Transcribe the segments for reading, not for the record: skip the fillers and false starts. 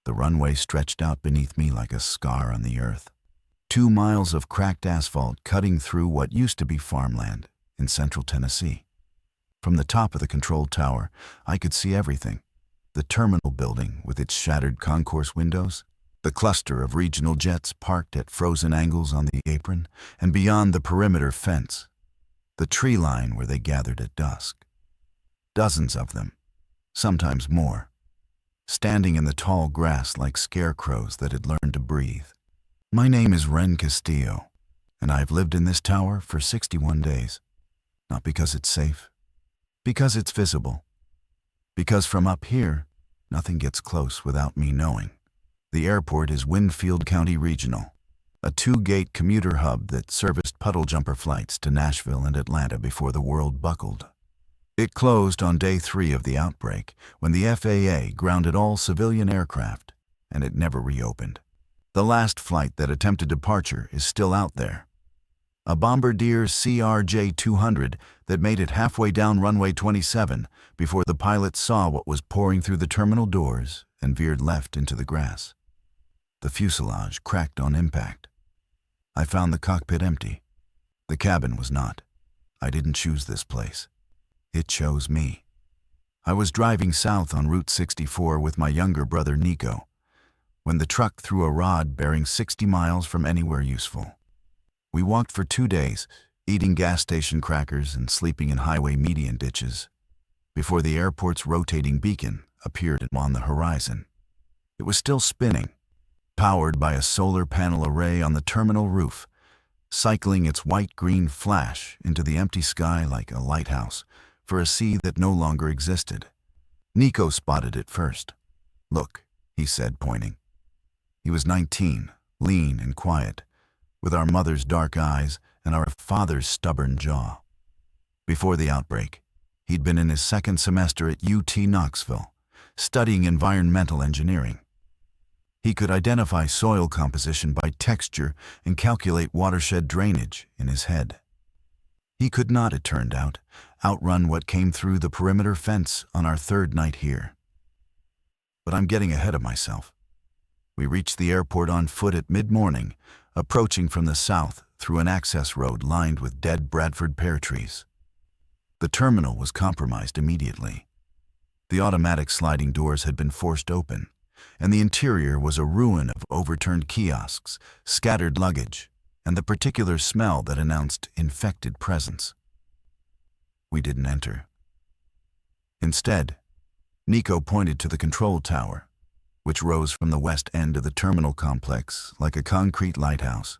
The runway stretched out beneath me like a scar on the earth. 2 miles of cracked asphalt cutting through what used to be farmland in central Tennessee. From the top of the control tower, I could see everything. The terminal building with its shattered concourse windows, the cluster of regional jets parked at frozen angles on the apron, and beyond the perimeter fence, the tree line where they gathered at dusk. Dozens of them, sometimes more, standing in the tall grass like scarecrows that had learned to breathe. My name is Ren Castillo, and I've lived in this tower for 61 days. Not because it's safe, because it's visible. Because from up here, nothing gets close without me knowing. The airport is Winfield County Regional, a 2-gate commuter hub that serviced puddle jumper flights to Nashville and Atlanta before the world buckled. It closed on day 3 of the outbreak when the FAA grounded all civilian aircraft, and it never reopened. The last flight that attempted departure is still out there. A Bombardier CRJ-200 that made it halfway down runway 27 before the pilot saw what was pouring through the terminal doors and veered left into the grass. The fuselage cracked on impact. I found the cockpit empty. The cabin was not. I didn't choose this place. It chose me. I was driving south on Route 64 with my younger brother Nico when the truck threw a rod bearing 60 miles from anywhere useful. We walked for 2 days, eating gas station crackers and sleeping in highway median ditches, before the airport's rotating beacon appeared on the horizon. It was still spinning, powered by a solar panel array on the terminal roof, cycling its white-green flash into the empty sky like a lighthouse for a sea that no longer existed. Nico spotted it first. "Look," he said, pointing. He was 19, lean and quiet, with our mother's dark eyes and our father's stubborn jaw. Before the outbreak, he'd been in his 2nd semester at UT Knoxville, studying environmental engineering. He could identify soil composition by texture and calculate watershed drainage in his head. He could not, it turned out, outrun what came through the perimeter fence on our 3rd night here. But I'm getting ahead of myself. We reached the airport on foot at mid-morning, approaching from the south through an access road lined with dead Bradford pear trees. The terminal was compromised immediately. The automatic sliding doors had been forced open, and the interior was a ruin of overturned kiosks, scattered luggage, and the particular smell that announced infected presence. We didn't enter. Instead, Nico pointed to the control tower, which rose from the west end of the terminal complex like a concrete lighthouse.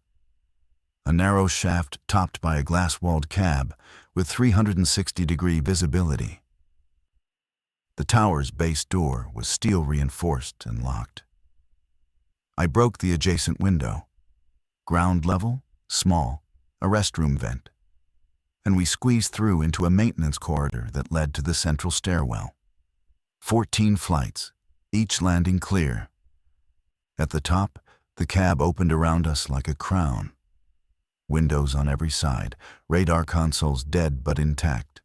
A narrow shaft topped by a glass-walled cab with 360-degree visibility. The tower's base door was steel-reinforced and locked. I broke the adjacent window. Ground level, small, a restroom vent. And we squeezed through into a maintenance corridor that led to the central stairwell. 14 flights, each landing clear. At the top, the cab opened around us like a crown. Windows on every side, radar consoles dead but intact,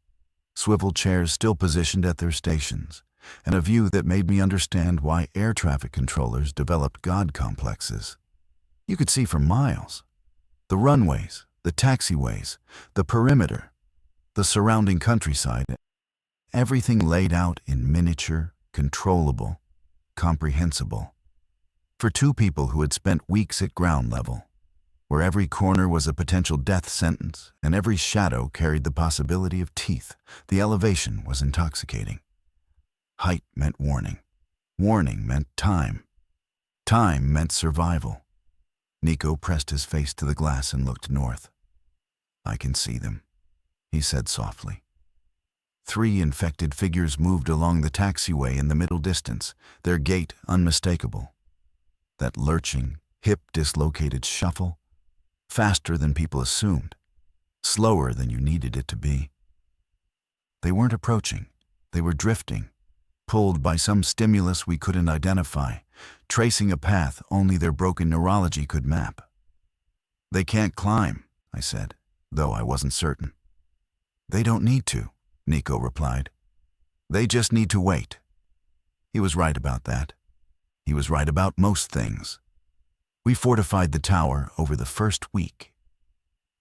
swivel chairs still positioned at their stations, and a view that made me understand why air traffic controllers developed God complexes. You could see for miles. The runways, the taxiways, the perimeter, the surrounding countryside, everything laid out in miniature, controllable, comprehensible. For 2 people who had spent weeks at ground level, where every corner was a potential death sentence and every shadow carried the possibility of teeth, the elevation was intoxicating. Height meant warning. Warning meant time. Time meant survival. Nico pressed his face to the glass and looked north. "I can see them," he said softly. 3 infected figures moved along the taxiway in the middle distance, their gait unmistakable. That lurching, hip-dislocated shuffle, faster than people assumed, slower than you needed it to be. They weren't approaching, they were drifting, pulled by some stimulus we couldn't identify, tracing a path only their broken neurology could map. "They can't climb," I said, though I wasn't certain. "They don't need to," Nico replied. "They just need to wait." He was right about that. He was right about most things. We fortified the tower over the first week.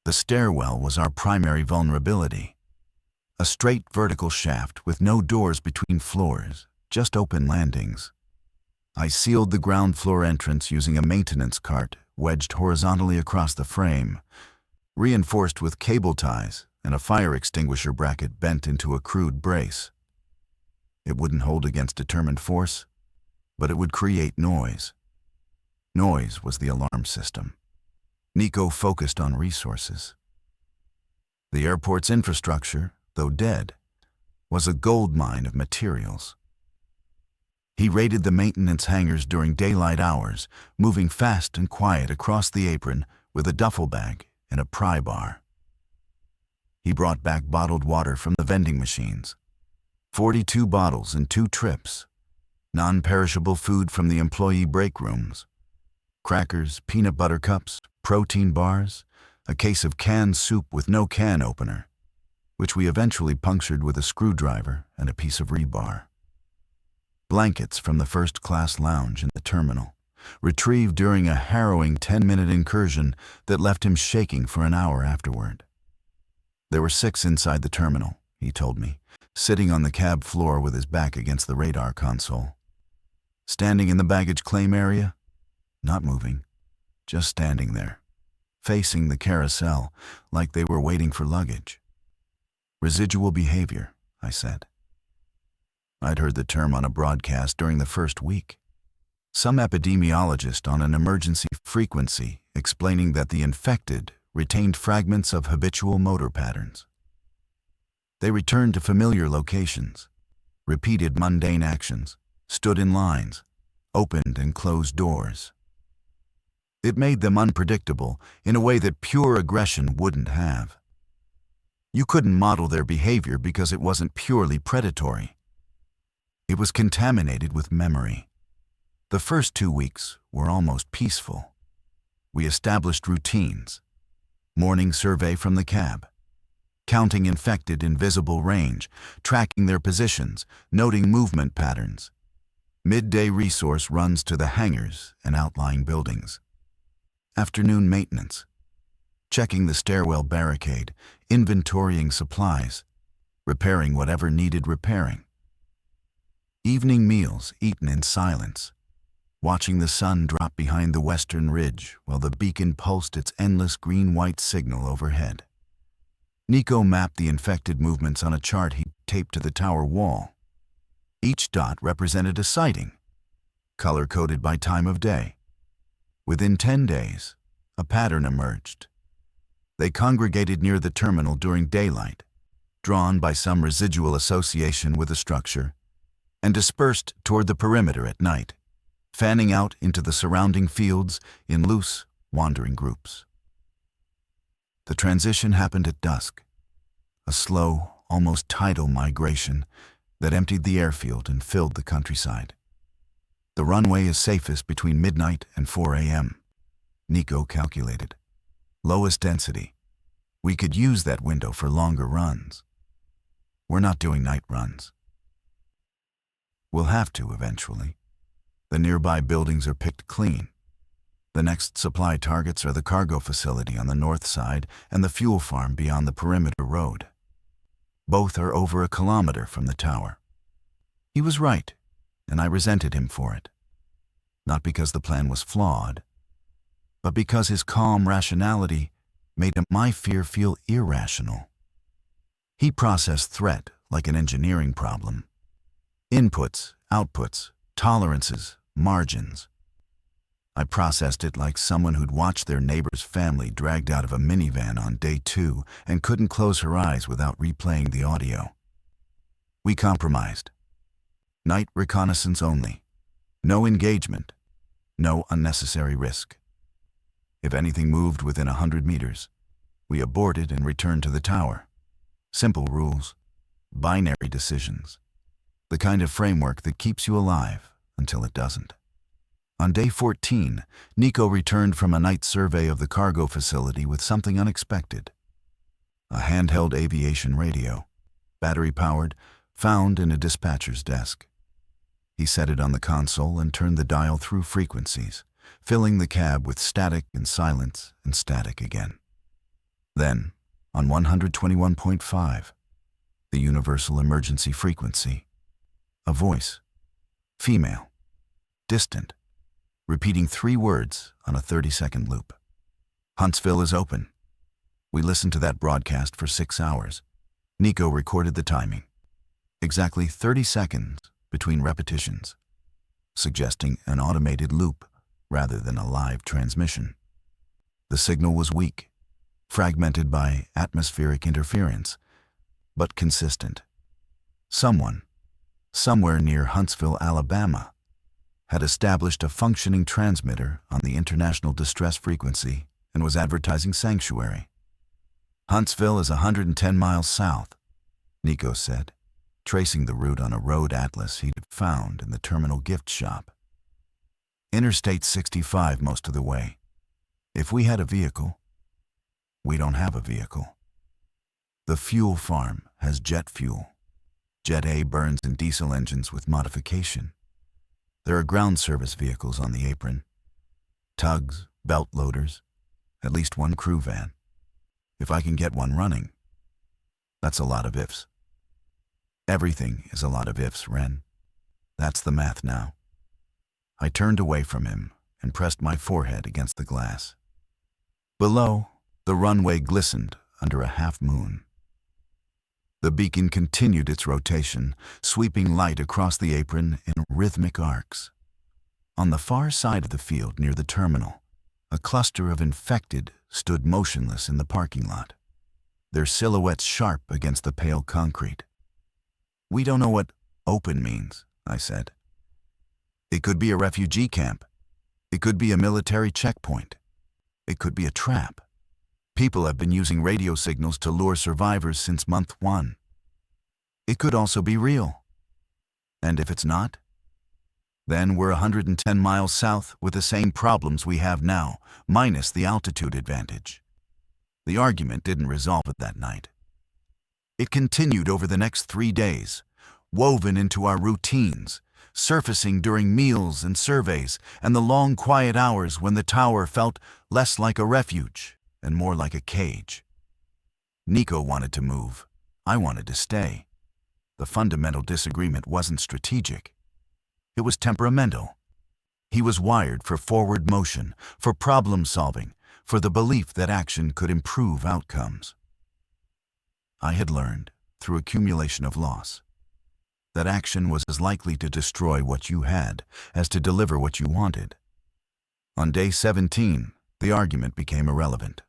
The stairwell was our primary vulnerability. A straight vertical shaft with no doors between floors, just open landings. I sealed the ground floor entrance using a maintenance cart wedged horizontally across the frame, reinforced with cable ties and a fire extinguisher bracket bent into a crude brace. It wouldn't hold against determined force, but it would create noise. Noise was the alarm system. Nico focused on resources. The airport's infrastructure, though dead, was a goldmine of materials. He raided the maintenance hangars during daylight hours, moving fast and quiet across the apron with a duffel bag and a pry bar. He brought back bottled water from the vending machines. 42 bottles in 2 trips. Non-perishable food from the employee break rooms. Crackers, peanut butter cups, protein bars, a case of canned soup with no can opener, which we eventually punctured with a screwdriver and a piece of rebar. Blankets from the first-class lounge in the terminal, retrieved during a harrowing 10-minute incursion that left him shaking for an hour afterward. There were 6 inside the terminal, he told me, sitting on the cab floor with his back against the radar console. Standing in the baggage claim area, not moving, just standing there, facing the carousel like they were waiting for luggage. Residual behavior, I said. I'd heard the term on a broadcast during the first week. Some epidemiologist on an emergency frequency explaining that the infected retained fragments of habitual motor patterns. They returned to familiar locations, repeated mundane actions, stood in lines, opened and closed doors. It made them unpredictable in a way that pure aggression wouldn't have. You couldn't model their behavior because it wasn't purely predatory. It was contaminated with memory. The first 2 weeks were almost peaceful. We established routines. Morning survey from the cab. Counting infected in visible range, tracking their positions, noting movement patterns. Midday resource runs to the hangars and outlying buildings. Afternoon maintenance. Checking the stairwell barricade, inventorying supplies, repairing whatever needed repairing. Evening meals eaten in silence, watching the sun drop behind the western ridge while the beacon pulsed its endless green-white signal overhead. Nico mapped the infected movements on a chart he taped to the tower wall. Each dot represented a sighting, color-coded by time of day. Within 10 days, a pattern emerged. They congregated near the terminal during daylight, drawn by some residual association with the structure, and dispersed toward the perimeter at night, fanning out into the surrounding fields in loose, wandering groups. The transition happened at dusk, a slow, almost tidal migration that emptied the airfield and filled the countryside. The runway is safest between midnight and 4 a.m., Nico calculated. Lowest density. We could use that window for longer runs. We're not doing night runs. We'll have to eventually. The nearby buildings are picked clean. The next supply targets are the cargo facility on the north side and the fuel farm beyond the perimeter road. Both are over 1 kilometer from the tower. He was right, and I resented him for it. Not because the plan was flawed, but because his calm rationality made my fear feel irrational. He processed threat like an engineering problem. Inputs, outputs, tolerances, margins. I processed it like someone who'd watched their neighbor's family dragged out of a minivan on day 2 and couldn't close her eyes without replaying the audio. We compromised. Night reconnaissance only. No engagement. No unnecessary risk. If anything moved within 100 meters, we aborted and returned to the tower. Simple rules. Binary decisions. The kind of framework that keeps you alive until it doesn't. On day 14, Nico returned from a night survey of the cargo facility with something unexpected. A handheld aviation radio, battery-powered, found in a dispatcher's desk. He set it on the console and turned the dial through frequencies, filling the cab with static and silence and static again. Then, on 121.5, the universal emergency frequency, a voice, female, distant, repeating 3 words on a 30-second loop. Huntsville is open. We listened to that broadcast for 6 hours. Nico recorded the timing. Exactly 30 seconds between repetitions, suggesting an automated loop rather than a live transmission. The signal was weak, fragmented by atmospheric interference, but consistent. Someone, somewhere near Huntsville, Alabama, had established a functioning transmitter on the international distress frequency and was advertising sanctuary. Huntsville is 110 miles south, Nico said, tracing the route on a road atlas he'd found in the terminal gift shop. Interstate 65 most of the way. If we had a vehicle, we don't have a vehicle. The fuel farm has jet fuel. Jet A burns in diesel engines with modification. There are ground service vehicles on the apron. Tugs, belt loaders, at least one crew van. If I can get one running, that's a lot of ifs. Everything is a lot of ifs, Ren. That's the math now. I turned away from him and pressed my forehead against the glass. Below, the runway glistened under a half moon. The beacon continued its rotation, sweeping light across the apron in rhythmic arcs. On the far side of the field near the terminal, a cluster of infected stood motionless in the parking lot, their silhouettes sharp against the pale concrete. We don't know what open means, I said. It could be a refugee camp. It could be a military checkpoint. It could be a trap. People have been using radio signals to lure survivors since month 1. It could also be real. And if it's not, then we're 110 miles south with the same problems we have now, minus the altitude advantage. The argument didn't resolve it that night. It continued over the next 3 days, woven into our routines, surfacing during meals and surveys and the long quiet hours when the tower felt less like a refuge and more like a cage. Nico wanted to move. I wanted to stay. The fundamental disagreement wasn't strategic. It was temperamental. He was wired for forward motion, for problem solving, for the belief that action could improve outcomes. I had learned, through accumulation of loss, that action was as likely to destroy what you had as to deliver what you wanted. On day 17, the argument became irrelevant.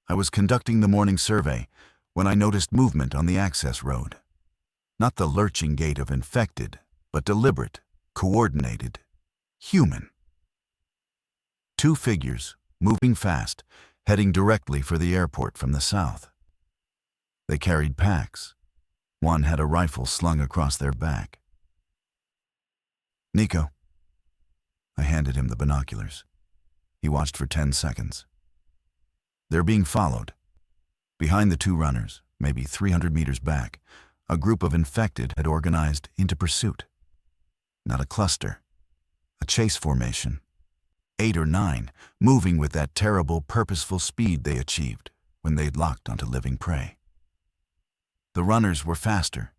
I was conducting the morning survey when I noticed movement on the access road. Not the lurching gait of infected, but deliberate, coordinated, human. 2 figures, moving fast, heading directly for the airport from the south. They carried packs. One had a rifle slung across their back. Nico. I handed him the binoculars. He watched for 10 seconds. They're being followed. Behind the 2 runners, maybe 300 meters back, a group of infected had organized into pursuit. Not a cluster, a chase formation. 8 or 9, moving with that terrible, purposeful speed they achieved when they'd locked onto living prey. The runners were faster,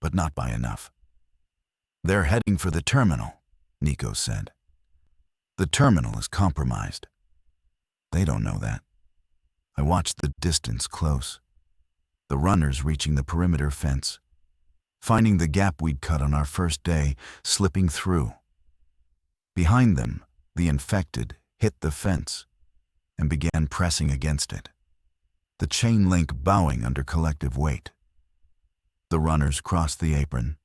but not by enough. They're heading for the terminal, Nico said. The terminal is compromised. They don't know that. I watched the distance close. The runners reaching the perimeter fence, finding the gap we'd cut on our first day, slipping through. Behind them, the infected hit the fence and began pressing against it, the chain link bowing under collective weight. The runners crossed the apron,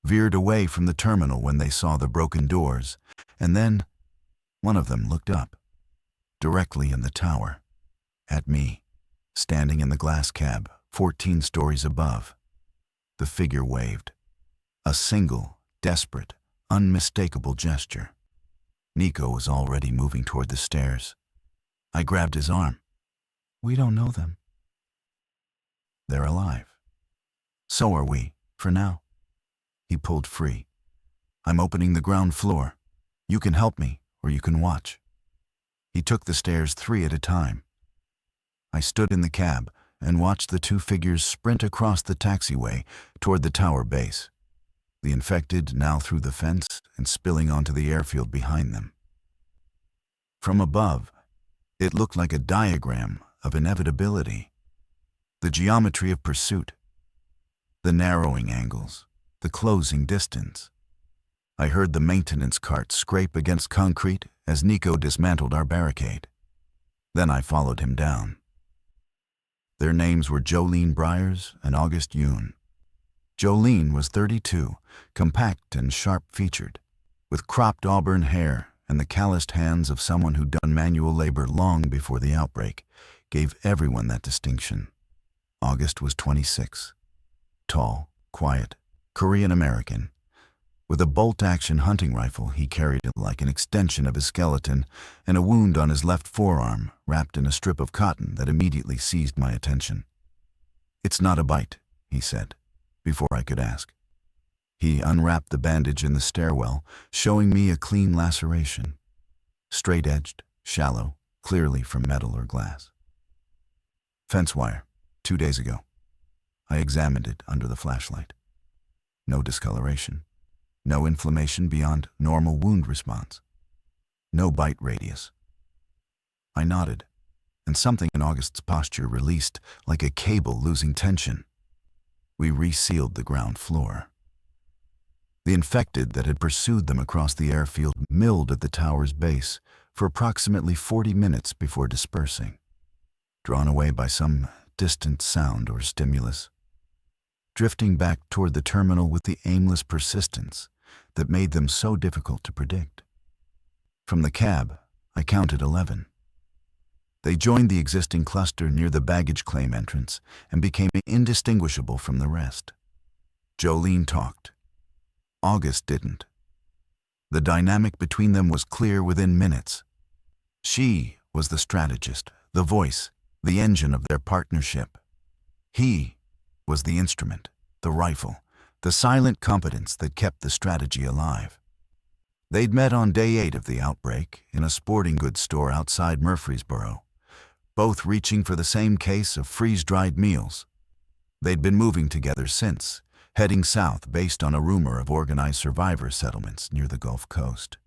veered away from the terminal when they saw the broken doors, and then one of them looked up, directly in the tower, at me, standing in the glass cab, 14 stories above. The figure waved, a single, desperate, unmistakable gesture. Nico was already moving toward the stairs. I grabbed his arm. We don't know them. They're alive. So are we, for now. He pulled free, I'm opening the ground floor. You can help me, or you can watch. He took the stairs 3 at a time. I stood in the cab and watched the 2 figures sprint across the taxiway toward the tower base, the infected now through the fence and spilling onto the airfield behind them. From above, it looked like a diagram of inevitability. The geometry of pursuit, the narrowing angles, the closing distance. I heard the maintenance cart scrape against concrete as Nico dismantled our barricade. Then I followed him down. Their names were Jolene Byers and August Yoon. Jolene was 32, compact and sharp-featured, with cropped auburn hair and the calloused hands of someone who'd done manual labor long before the outbreak, gave everyone that distinction. August was 26, tall, quiet, Korean-American. With a bolt-action hunting rifle he carried it like an extension of his skeleton, and a wound on his left forearm wrapped in a strip of cotton that immediately seized my attention. "It's not a bite," he said, before I could ask. He unwrapped the bandage in the stairwell, showing me a clean laceration. Straight-edged, shallow, clearly from metal or glass. "Fence wire, 2 days ago." I examined it under the flashlight. No discoloration. No inflammation beyond normal wound response. No bite radius. I nodded, and something in August's posture released like a cable losing tension. We resealed the ground floor. The infected that had pursued them across the airfield milled at the tower's base for approximately 40 minutes before dispersing, drawn away by some distant sound or stimulus, drifting back toward the terminal with the aimless persistence that made them so difficult to predict. From the cab, I counted 11. They joined the existing cluster near the baggage claim entrance and became indistinguishable from the rest. Jolene talked. August didn't. The dynamic between them was clear within minutes. She was the strategist, the voice, the engine of their partnership. He was the instrument, the rifle, the silent competence that kept the strategy alive. They'd met on day 8 of the outbreak in a sporting goods store outside Murfreesboro, both reaching for the same case of freeze-dried meals. They'd been moving together since, heading south based on a rumor of organized survivor settlements near the Gulf Coast.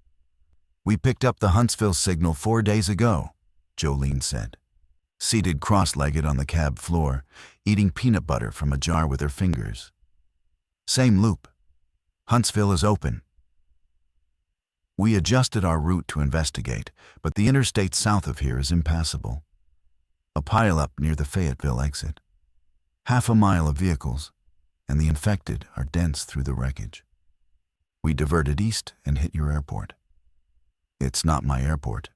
"We picked up the Huntsville signal 4 days ago," Jolene said, seated cross-legged on the cab floor, eating peanut butter from a jar with her fingers. "Same loop. Huntsville is open." We adjusted our route to investigate, but the interstate south of here is impassable. A pile-up near the Fayetteville exit. Half a mile of vehicles, and the infected are dense through the wreckage. We diverted east and hit your airport. It's not my airport.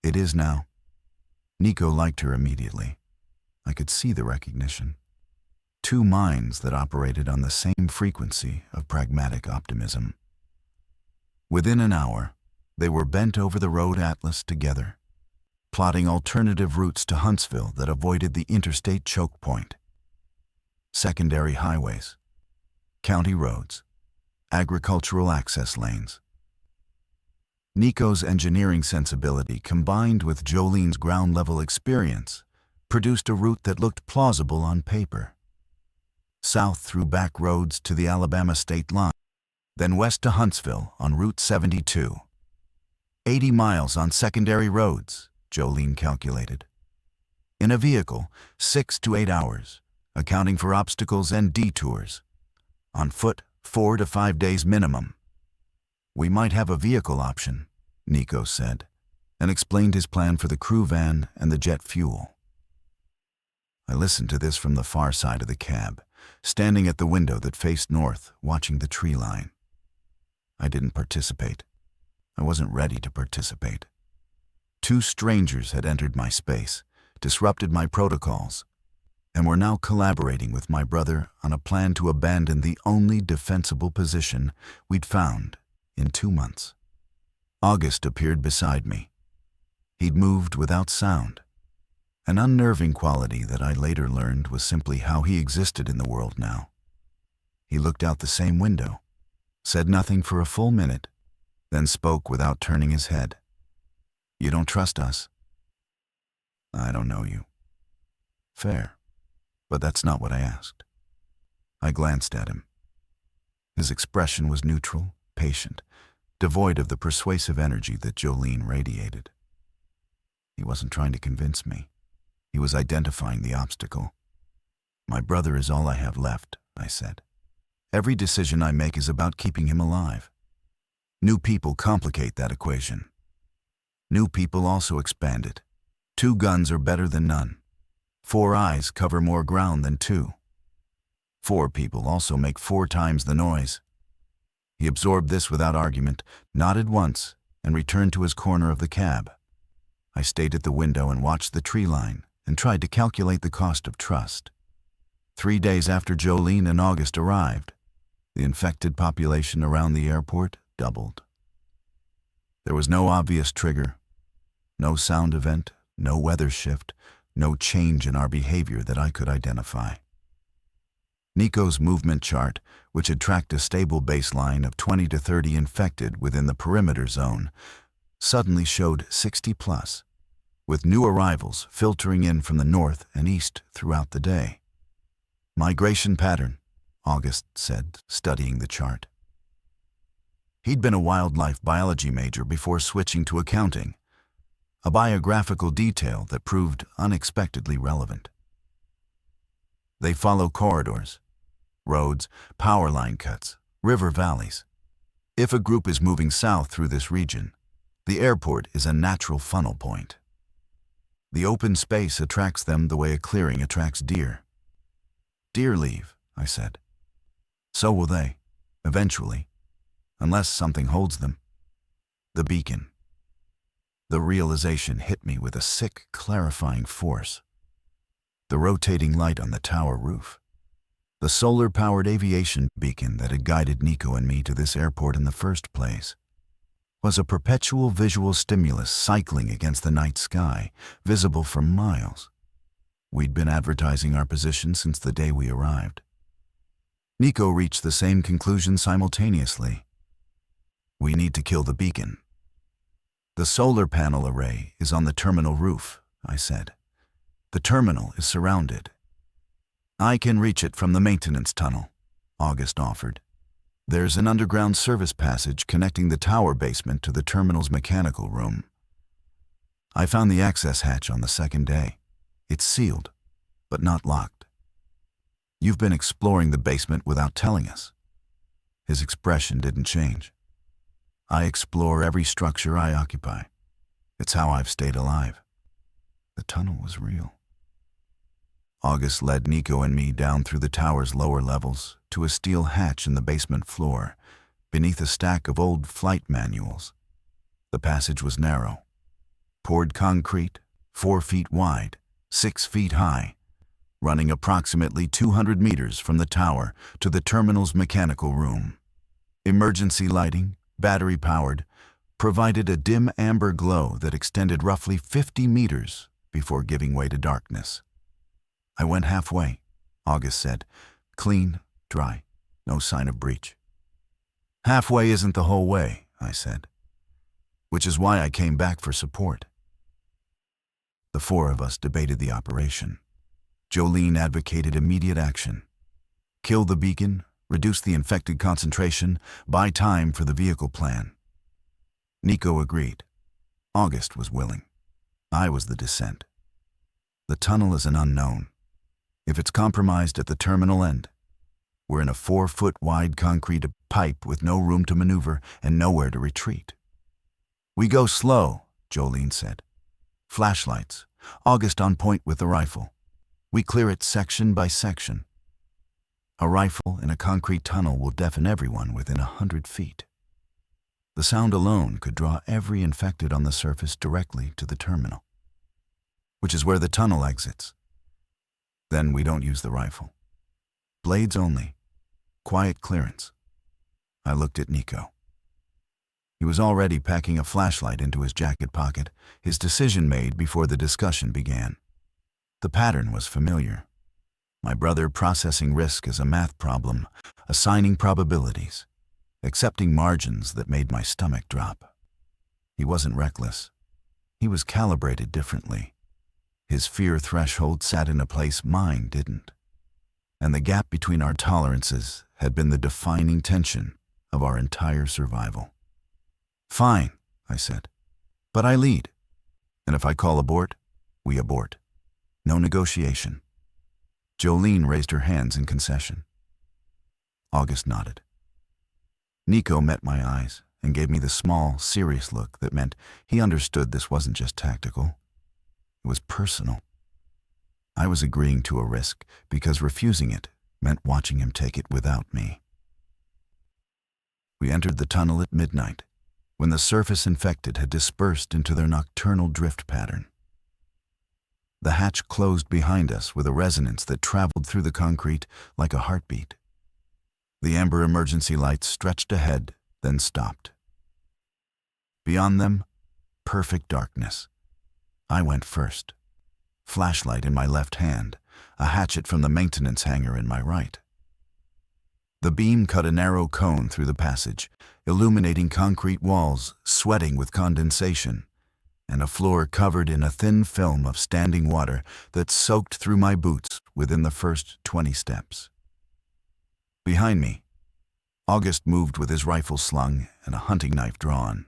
It is now. Nico liked her immediately. I could see the recognition. 2 minds that operated on the same frequency of pragmatic optimism. Within an hour, they were bent over the road atlas together, plotting alternative routes to Huntsville that avoided the interstate choke point. Secondary highways, county roads, agricultural access lanes. Nico's engineering sensibility combined with Jolene's ground-level experience produced a route that looked plausible on paper. South through back roads to the Alabama state line, then west to Huntsville on Route 72. 80 miles on secondary roads, Jolene calculated. In a vehicle, 6 to 8 hours, accounting for obstacles and detours. On foot, 4 to 5 days minimum. "We might have a vehicle option," Nico said, and explained his plan for the crew van and the jet fuel. I listened to this from the far side of the cab, standing at the window that faced north, watching the tree line. I didn't participate. I wasn't ready to participate. 2 strangers had entered my space, disrupted my protocols, and were now collaborating with my brother on a plan to abandon the only defensible position we'd found in 2 months. August appeared beside me. He'd moved without sound, an unnerving quality that I later learned was simply how he existed in the world now. He looked out the same window, said nothing for a full minute, then spoke without turning his head. "You don't trust us?" "I don't know you." "Fair, but that's not what I asked." I glanced at him. His expression was neutral, patient, devoid of the persuasive energy that Jolene radiated. He wasn't trying to convince me. He was identifying the obstacle. "My brother is all I have left," I said. "Every decision I make is about keeping him alive. New people complicate that equation. New people also expand it. 2 guns are better than none. 4 eyes cover more ground than 2. 4 people also make 4 times the noise." He absorbed this without argument, nodded once, and returned to his corner of the cab. I stayed at the window and watched the tree line and tried to calculate the cost of trust. 3 days after Jolene and August arrived, the infected population around the airport doubled. There was no obvious trigger, no sound event, no weather shift, no change in our behavior that I could identify. Nico's movement chart, which had tracked a stable baseline of 20 to 30 infected within the perimeter zone, suddenly showed 60 plus, with new arrivals filtering in from the north and east throughout the day. "Migration pattern," August said, studying the chart. He'd been a wildlife biology major before switching to accounting, a biographical detail that proved unexpectedly relevant. "They follow corridors, roads, power line cuts, river valleys. If a group is moving south through this region, the airport is a natural funnel point. The open space attracts them the way a clearing attracts deer." "Deer leave," I said. "So will they, eventually, unless something holds them." The beacon. The realization hit me with a sick, clarifying force. The rotating light on the tower roof. The solar-powered aviation beacon that had guided Nico and me to this airport in the first place was a perpetual visual stimulus cycling against the night sky, visible for miles. We'd been advertising our position since the day we arrived. Nico reached the same conclusion simultaneously. "We need to kill the beacon." "The solar panel array is on the terminal roof," I said. "The terminal is surrounded." "I can reach it from the maintenance tunnel," August offered. "There's an underground service passage connecting the tower basement to the terminal's mechanical room. I found the access hatch on the second day. It's sealed, but not locked." "You've been exploring the basement without telling us." His expression didn't change. "I explore every structure I occupy. It's how I've stayed alive." The tunnel was real. August led Nico and me down through the tower's lower levels to a steel hatch in the basement floor, beneath a stack of old flight manuals. The passage was narrow. Poured concrete, 4 feet wide, 6 feet high, running approximately 200 meters from the tower to the terminal's mechanical room. Emergency lighting, battery-powered, provided a dim amber glow that extended roughly 50 meters before giving way to darkness. "I went halfway," August said. "Clean, dry, no sign of breach." "Halfway isn't the whole way," I said. "Which is why I came back for support." The 4 of us debated the operation. Jolene advocated immediate action. Kill the beacon, reduce the infected concentration, buy time for the vehicle plan. Nico agreed. August was willing. I was the dissent. The tunnel is an unknown. If it's compromised at the terminal end, we're in a 4-foot-wide concrete pipe with no room to maneuver and nowhere to retreat. "We go slow," Jolene said. "Flashlights, August on point with the rifle. We clear it section by section. A rifle in a concrete tunnel will deafen everyone within 100 feet. The sound alone could draw every infected on the surface directly to the terminal, which is where the tunnel exits. Then we don't use the rifle. Blades only. Quiet clearance." I looked at Nico. He was already packing a flashlight into his jacket pocket, his decision made before the discussion began. The pattern was familiar. My brother processing risk as a math problem, assigning probabilities. accepting margins that made my stomach drop. He wasn't reckless. He was calibrated differently. His fear threshold sat in a place mine didn't. And the gap between our tolerances had been the defining tension of our entire survival. "Fine," I said, "but I lead. And if I call abort, we abort. No negotiation." Jolene raised her hands in concession. August nodded. Nico met my eyes and gave me the small, serious look that meant he understood this wasn't just tactical. It was personal. I was agreeing to a risk because refusing it meant watching him take it without me. We entered the tunnel at midnight, when the surface infected had dispersed into their nocturnal drift pattern. The hatch closed behind us with a resonance that traveled through the concrete like a heartbeat. The amber emergency lights stretched ahead, then stopped. Beyond them, perfect darkness. I went first. Flashlight in my left hand, a hatchet from the maintenance hangar in my right. The beam cut a narrow cone through the passage, illuminating concrete walls sweating with condensation, and a floor covered in a thin film of standing water that soaked through my boots within the first 20 steps. Behind me, August moved with his rifle slung and a hunting knife drawn.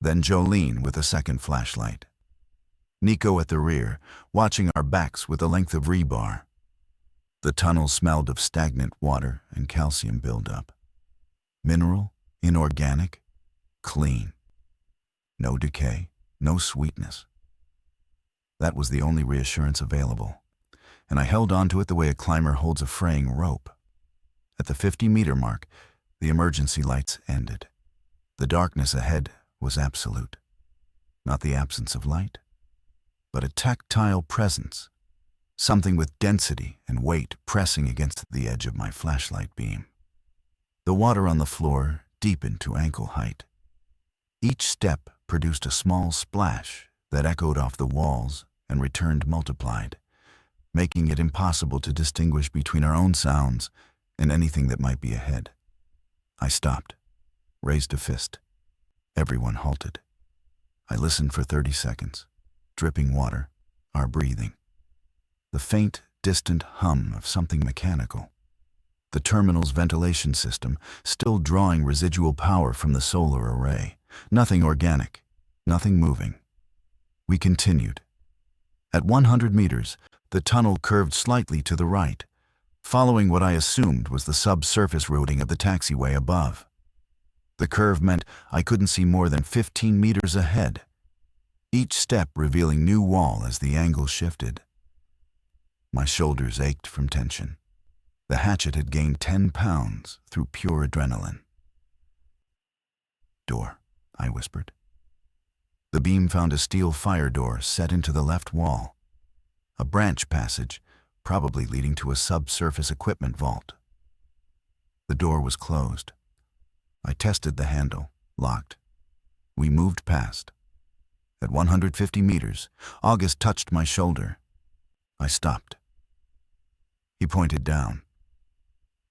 Then Jolene with a second flashlight. Nico at the rear, watching our backs with a length of rebar. The tunnel smelled of stagnant water and calcium buildup. Mineral, inorganic, clean. No decay, no sweetness. That was the only reassurance available, and I held onto it the way a climber holds a fraying rope. At the 50-meter mark, the emergency lights ended. The darkness ahead was absolute. Not the absence of light, but a tactile presence, something with density and weight pressing against the edge of my flashlight beam. The water on the floor deepened to ankle height. Each step produced a small splash that echoed off the walls and returned multiplied, making it impossible to distinguish between our own sounds and anything that might be ahead. I stopped, raised a fist. Everyone halted. I listened for 30 seconds. Dripping water, our breathing. The faint, distant hum of something mechanical. The terminal's ventilation system still drawing residual power from the solar array. Nothing organic, nothing moving. We continued. At 100 meters, the tunnel curved slightly to the right, following what I assumed was the subsurface routing of the taxiway above. The curve meant I couldn't see more than 15 meters ahead, each step revealing new wall as the angle shifted. My shoulders ached from tension. The hatchet had gained 10 pounds through pure adrenaline. "Door," I whispered. The beam found a steel fire door set into the left wall. A branch passage, probably leading to a subsurface equipment vault. The door was closed. I tested the handle, locked. We moved past. At 150 meters, August touched my shoulder. I stopped. He pointed down.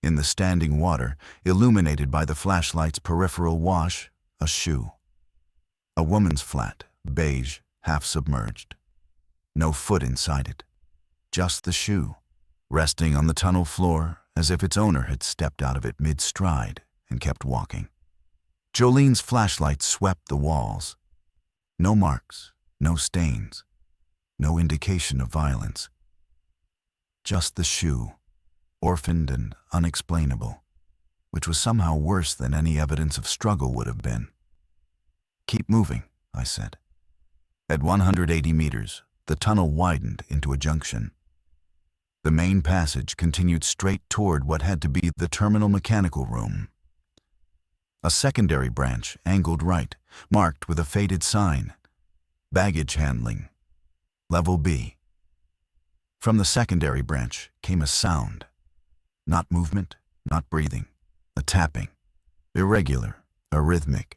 In the standing water, illuminated by the flashlight's peripheral wash, a shoe. A woman's flat, beige, half submerged. No foot inside it. Just the shoe, resting on the tunnel floor as if its owner had stepped out of it mid-stride and kept walking. Jolene's flashlight swept the walls. No marks, no stains, no indication of violence. Just the shoe, orphaned and unexplainable, which was somehow worse than any evidence of struggle would have been. "Keep moving," I said. At 180 meters, the tunnel widened into a junction. The main passage continued straight toward what had to be the terminal mechanical room. A secondary branch angled right, marked with a faded sign. Baggage handling. Level B. From the secondary branch came a sound. Not movement, not breathing. A tapping. Irregular, arrhythmic,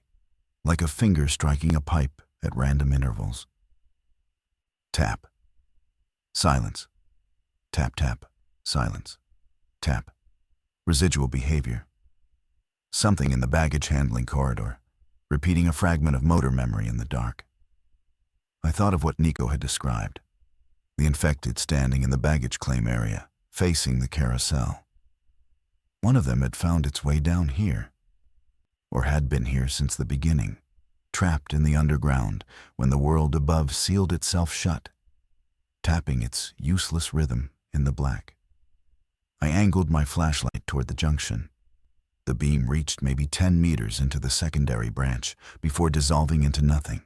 like a finger striking a pipe at random intervals. Tap. Silence. Tap, tap. Silence. Tap. Residual behavior. Something in the baggage handling corridor, repeating a fragment of motor memory in the dark. I thought of what Nico had described. The infected standing in the baggage claim area, facing the carousel. One of them had found its way down here, or had been here since the beginning, trapped in the underground when the world above sealed itself shut, tapping its useless rhythm in the black. I angled my flashlight toward the junction. The beam reached maybe 10 meters into the secondary branch before dissolving into nothing.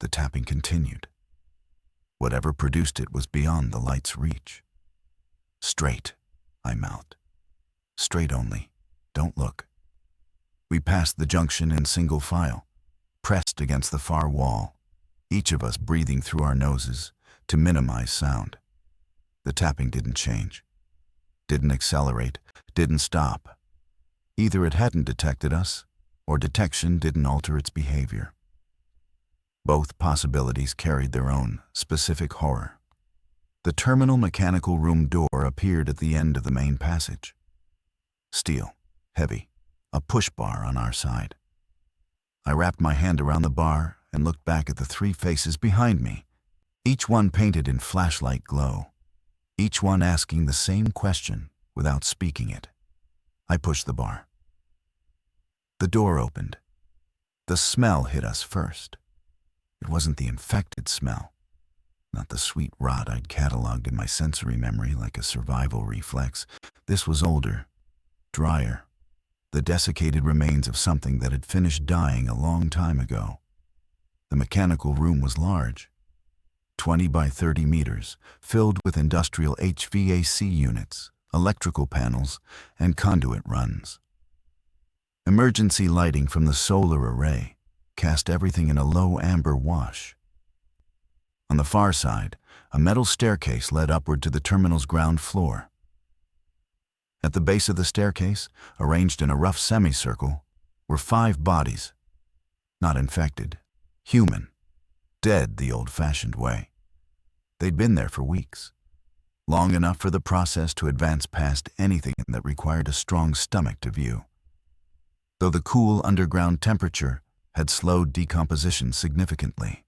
The tapping continued. Whatever produced it was beyond the light's reach. Straight, I mouthed. Straight only. Don't look. We passed the junction in single file, pressed against the far wall, each of us breathing through our noses to minimize sound. The tapping didn't change, didn't accelerate, didn't stop. Either it hadn't detected us, or detection didn't alter its behavior. Both possibilities carried their own specific horror. The terminal mechanical room door appeared at the end of the main passage. Steel, heavy, a push bar on our side. I wrapped my hand around the bar and looked back at the three faces behind me, each one painted in flashlight glow, each one asking the same question without speaking it. I pushed the bar. The door opened. The smell hit us first. It wasn't the infected smell, not the sweet rot I'd cataloged in my sensory memory like a survival reflex. This was older, drier, the desiccated remains of something that had finished dying a long time ago. The mechanical room was large, 20 by 30 meters, filled with industrial HVAC units, electrical panels, and conduit runs. Emergency lighting from the solar array cast everything in a low amber wash. On the far side, a metal staircase led upward to the terminal's ground floor. At the base of the staircase, arranged in a rough semicircle, were 5 bodies. Not infected, human, dead the old-fashioned way. They'd been there for weeks, long enough for the process to advance past anything that required a strong stomach to view. Though the cool underground temperature had slowed decomposition significantly.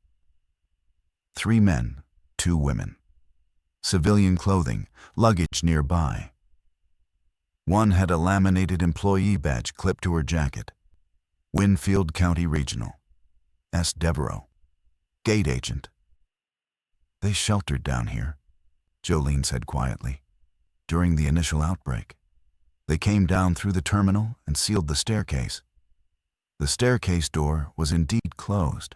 3 men, 2 women. Civilian clothing, luggage nearby. One had a laminated employee badge clipped to her jacket. Winfield County Regional. S. Devereaux. Gate agent. They sheltered down here, Jolene said quietly, during the initial outbreak. They came down through the terminal and sealed the staircase. The staircase door was indeed closed,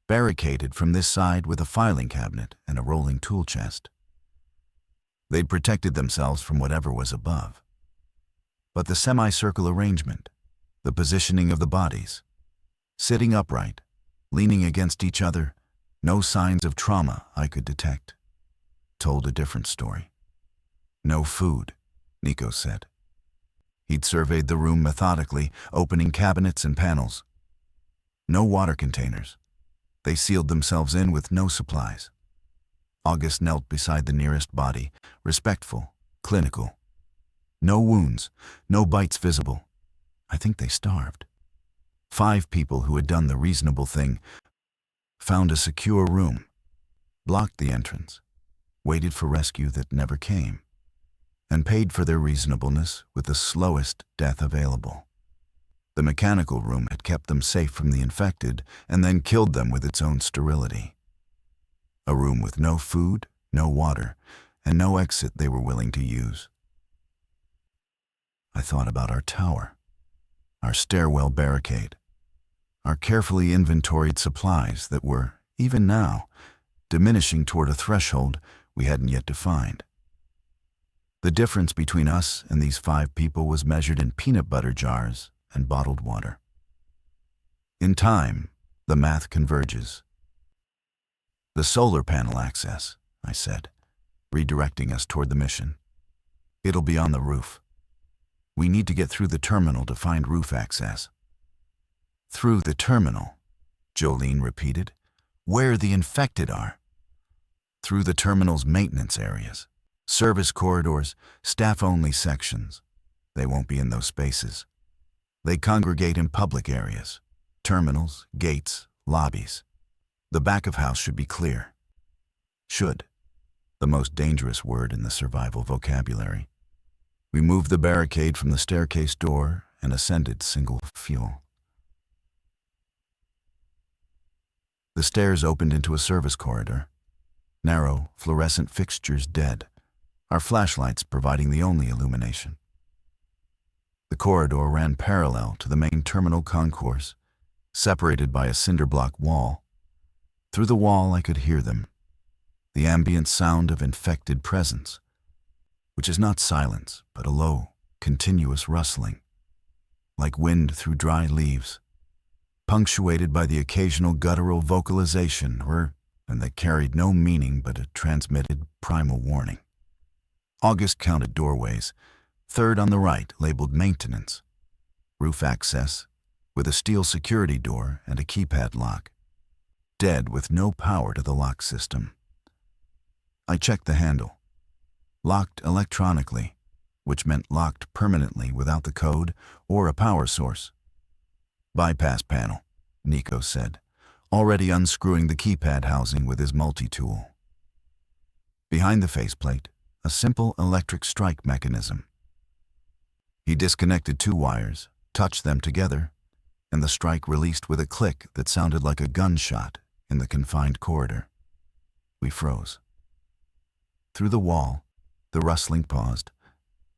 barricaded from this side with a filing cabinet and a rolling tool chest. They'd protected themselves from whatever was above. But the semicircle arrangement, the positioning of the bodies, sitting upright, leaning against each other, no signs of trauma I could detect, told a different story. No food, Nico said. He'd surveyed the room methodically, opening cabinets and panels. No water containers. They sealed themselves in with no supplies. August knelt beside the nearest body, respectful, clinical. No wounds, no bites visible. I think they starved. 5 people who had done the reasonable thing found a secure room, blocked the entrance, waited for rescue that never came, and paid for their reasonableness with the slowest death available. The mechanical room had kept them safe from the infected and then killed them with its own sterility. A room with no food, no water, and no exit they were willing to use. I thought about our tower, our stairwell barricade, our carefully inventoried supplies that were, even now, diminishing toward a threshold we hadn't yet defined. The difference between us and these 5 people was measured in peanut butter jars and bottled water. In time, the math converges. The solar panel access, I said, redirecting us toward the mission. It'll be on the roof. We need to get through the terminal to find roof access. Through the terminal, Jolene repeated. Where the infected are. Through the terminal's maintenance areas, service corridors, staff-only sections. They won't be in those spaces. They congregate in public areas, terminals, gates, lobbies. The back of house should be clear. Should, the most dangerous word in the survival vocabulary. We moved the barricade from the staircase door and ascended single fuel. The stairs opened into a service corridor. Narrow, fluorescent fixtures dead, our flashlights providing the only illumination. The corridor ran parallel to the main terminal concourse, separated by a cinder block wall. Through the wall I could hear them, the ambient sound of infected presence, which is not silence, but a low, continuous rustling, like wind through dry leaves, punctuated by the occasional guttural vocalization and that carried no meaning but a transmitted primal warning. August counted doorways, third on the right labeled maintenance, roof access, with a steel security door and a keypad lock, dead with no power to the lock system. I checked the handle. Locked electronically, which meant locked permanently without the code or a power source. Bypass panel, Nico said, already unscrewing the keypad housing with his multi-tool. Behind the faceplate, a simple electric strike mechanism. He disconnected 2 wires, touched them together, and the strike released with a click that sounded like a gunshot in the confined corridor. We froze. Through the wall, the rustling paused,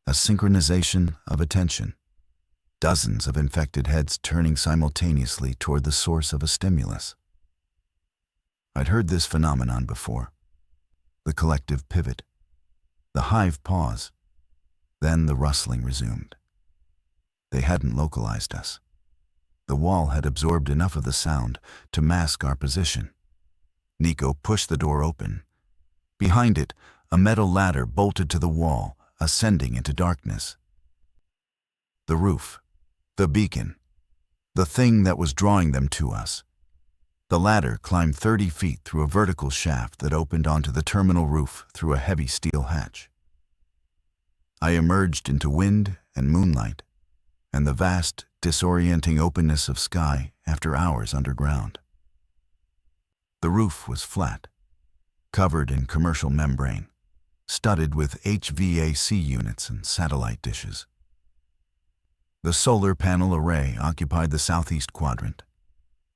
a synchronization of attention. Dozens of infected heads turning simultaneously toward the source of a stimulus. I'd heard this phenomenon before. The collective pivot. The hive pause. Then the rustling resumed. They hadn't localized us. The wall had absorbed enough of the sound to mask our position. Nico pushed the door open. Behind it, a metal ladder bolted to the wall, ascending into darkness. The roof. The beacon. The thing that was drawing them to us. The ladder climbed 30 feet through a vertical shaft that opened onto the terminal roof through a heavy steel hatch. I emerged into wind and moonlight, and the vast, disorienting openness of sky after hours underground. The roof was flat, covered in commercial membrane, studded with HVAC units and satellite dishes. The solar panel array occupied the southeast quadrant.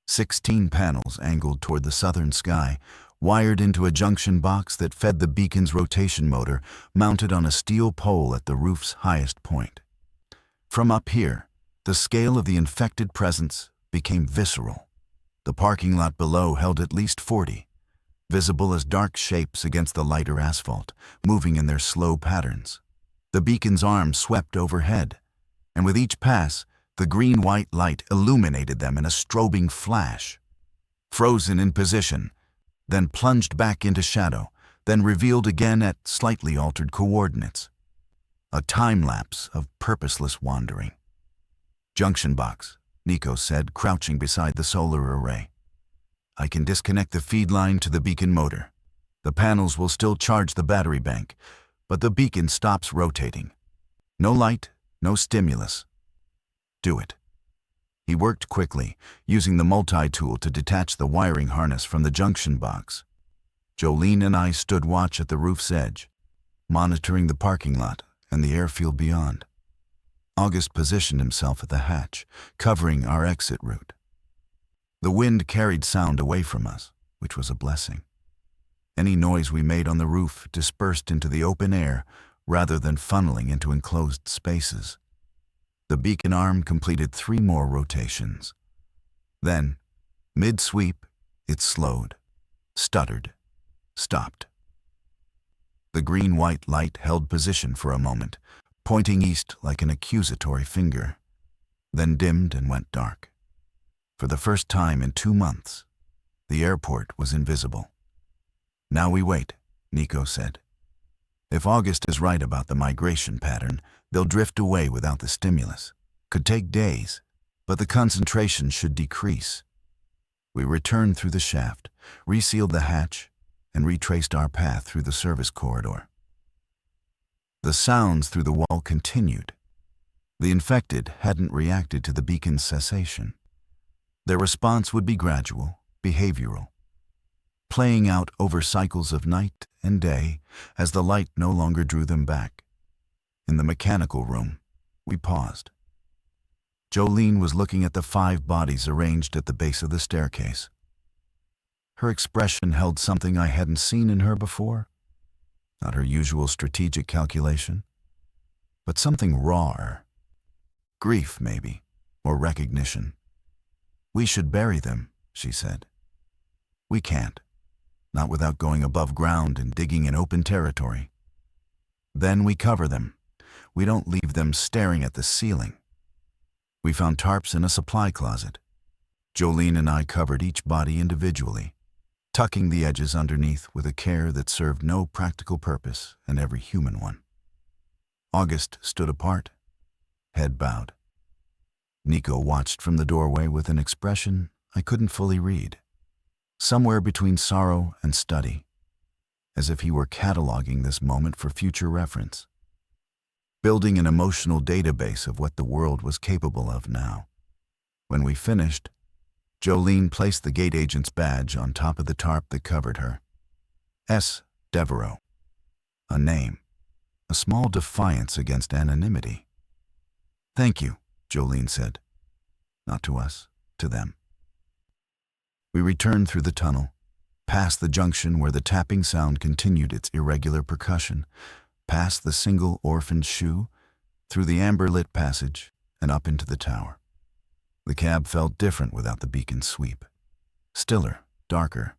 16 panels angled toward the southern sky, wired into a junction box that fed the beacon's rotation motor, mounted on a steel pole at the roof's highest point. From up here, the scale of the infected presence became visceral. The parking lot below held at least 40, visible as dark shapes against the lighter asphalt, moving in their slow patterns. The beacon's arm swept overhead, and with each pass, the green-white light illuminated them in a strobing flash. Frozen in position, then plunged back into shadow, then revealed again at slightly altered coordinates. A time-lapse of purposeless wandering. Junction box, Nico said, crouching beside the solar array. I can disconnect the feed line to the beacon motor. The panels will still charge the battery bank, but the beacon stops rotating. No light, no stimulus. Do it. He worked quickly, using the multi-tool to detach the wiring harness from the junction box. Jolene and I stood watch at the roof's edge, monitoring the parking lot and the airfield beyond. August positioned himself at the hatch, covering our exit route. The wind carried sound away from us, which was a blessing. Any noise we made on the roof dispersed into the open air rather than funneling into enclosed spaces. The beacon arm completed 3 more rotations. Then, mid-sweep, it slowed, stuttered, stopped. The green-white light held position for a moment, pointing east like an accusatory finger, then dimmed and went dark. For the first time in 2 months, the airport was invisible. Now we wait, Nico said. If August is right about the migration pattern, they'll drift away without the stimulus. Could take days, but the concentration should decrease. We returned through the shaft, resealed the hatch, and retraced our path through the service corridor. The sounds through the wall continued. The infected hadn't reacted to the beacon's cessation. Their response would be gradual, behavioral, playing out over cycles of night and day as the light no longer drew them back. In the mechanical room, we paused. Jolene was looking at the 5 bodies arranged at the base of the staircase. Her expression held something I hadn't seen in her before. Not her usual strategic calculation, but something rawer. Grief, maybe, or recognition. "We should bury them," she said. "We can't. Not without going above ground and digging in open territory. Then we cover them. We don't leave them staring at the ceiling." We found tarps in a supply closet. Jolene and I covered each body individually, tucking the edges underneath with a care that served no practical purpose in every human one. August stood apart, head bowed. Nico watched from the doorway with an expression I couldn't fully read, somewhere between sorrow and study, as if he were cataloging this moment for future reference, building an emotional database of what the world was capable of now. When we finished, Jolene placed the gate agent's badge on top of the tarp that covered her. S. Devereaux. A name, a small defiance against anonymity. "Thank you," Jolene said. Not to us, to them. We returned through the tunnel, past the junction where the tapping sound continued its irregular percussion, past the single orphaned shoe, through the amber-lit passage, and up into the tower. The cab felt different without the beacon's sweep. Stiller, darker,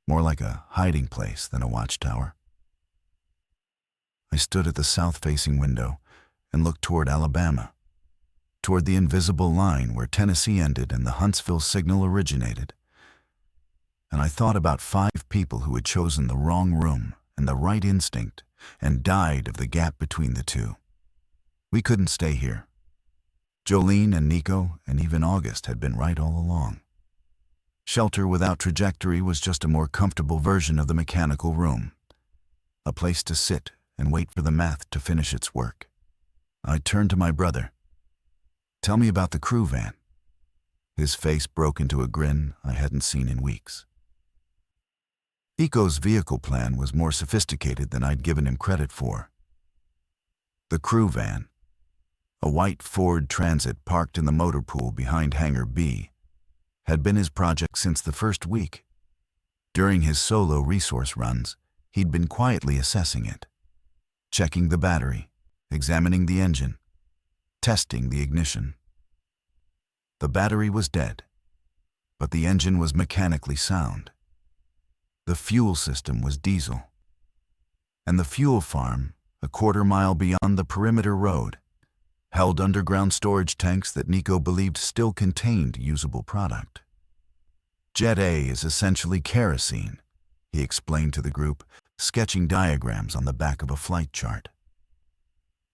more like a hiding place than a watchtower. I stood at the south-facing window and looked toward Alabama, toward the invisible line where Tennessee ended and the Huntsville signal originated. And I thought about 5 people who had chosen the wrong room and the right instinct and died of the gap between the two. We couldn't stay here. Jolene and Nico and even August had been right all along. Shelter without trajectory was just a more comfortable version of the mechanical room, a place to sit and wait for the math to finish its work. I turned to my brother. "Tell me about the crew van." His face broke into a grin I hadn't seen in weeks. Eco's vehicle plan was more sophisticated than I'd given him credit for. The crew van, a white Ford Transit parked in the motor pool behind Hangar B, had been his project since the first week. During his solo resource runs, he'd been quietly assessing it, checking the battery, examining the engine, testing the ignition. The battery was dead, but the engine was mechanically sound. The fuel system was diesel. And the fuel farm, a quarter-mile beyond the perimeter road, held underground storage tanks that Nico believed still contained usable product. Jet A is essentially kerosene, he explained to the group, sketching diagrams on the back of a flight chart.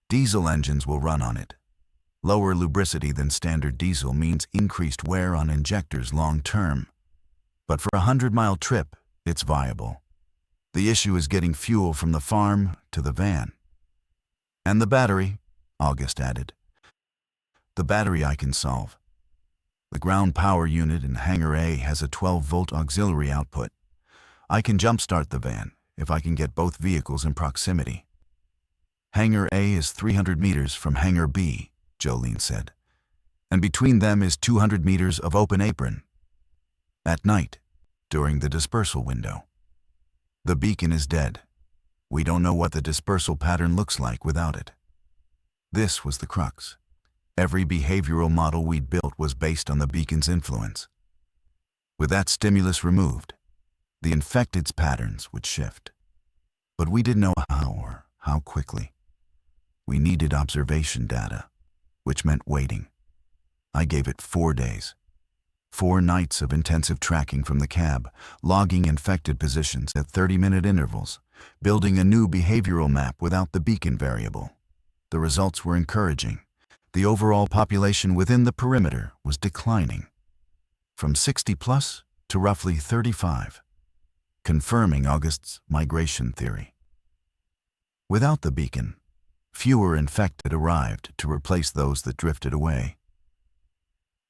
Diesel engines will run on it. Lower lubricity than standard diesel means increased wear on injectors long-term. But for a 100-mile trip, it's viable. The issue is getting fuel from the farm to the van. "And the battery," August added. "The battery I can solve. The ground power unit in Hangar A has a 12-volt auxiliary output. I can jumpstart the van if I can get both vehicles in proximity." "Hangar A is 300 meters from Hangar B," Jolene said, "and between them is 200 meters of open apron. At night, during the dispersal window. The beacon is dead. We don't know what the dispersal pattern looks like without it." This was the crux. Every behavioral model we'd built was based on the beacon's influence. With that stimulus removed, the infected's patterns would shift. But we didn't know how or how quickly. We needed observation data, which meant waiting. I gave it 4 days. 4 nights of intensive tracking from the cab, logging infected positions at 30-minute intervals, building a new behavioral map without the beacon variable. The results were encouraging. The overall population within the perimeter was declining, from 60+ to roughly 35, confirming August's migration theory. Without the beacon, Fewer infected arrived to replace those that drifted away.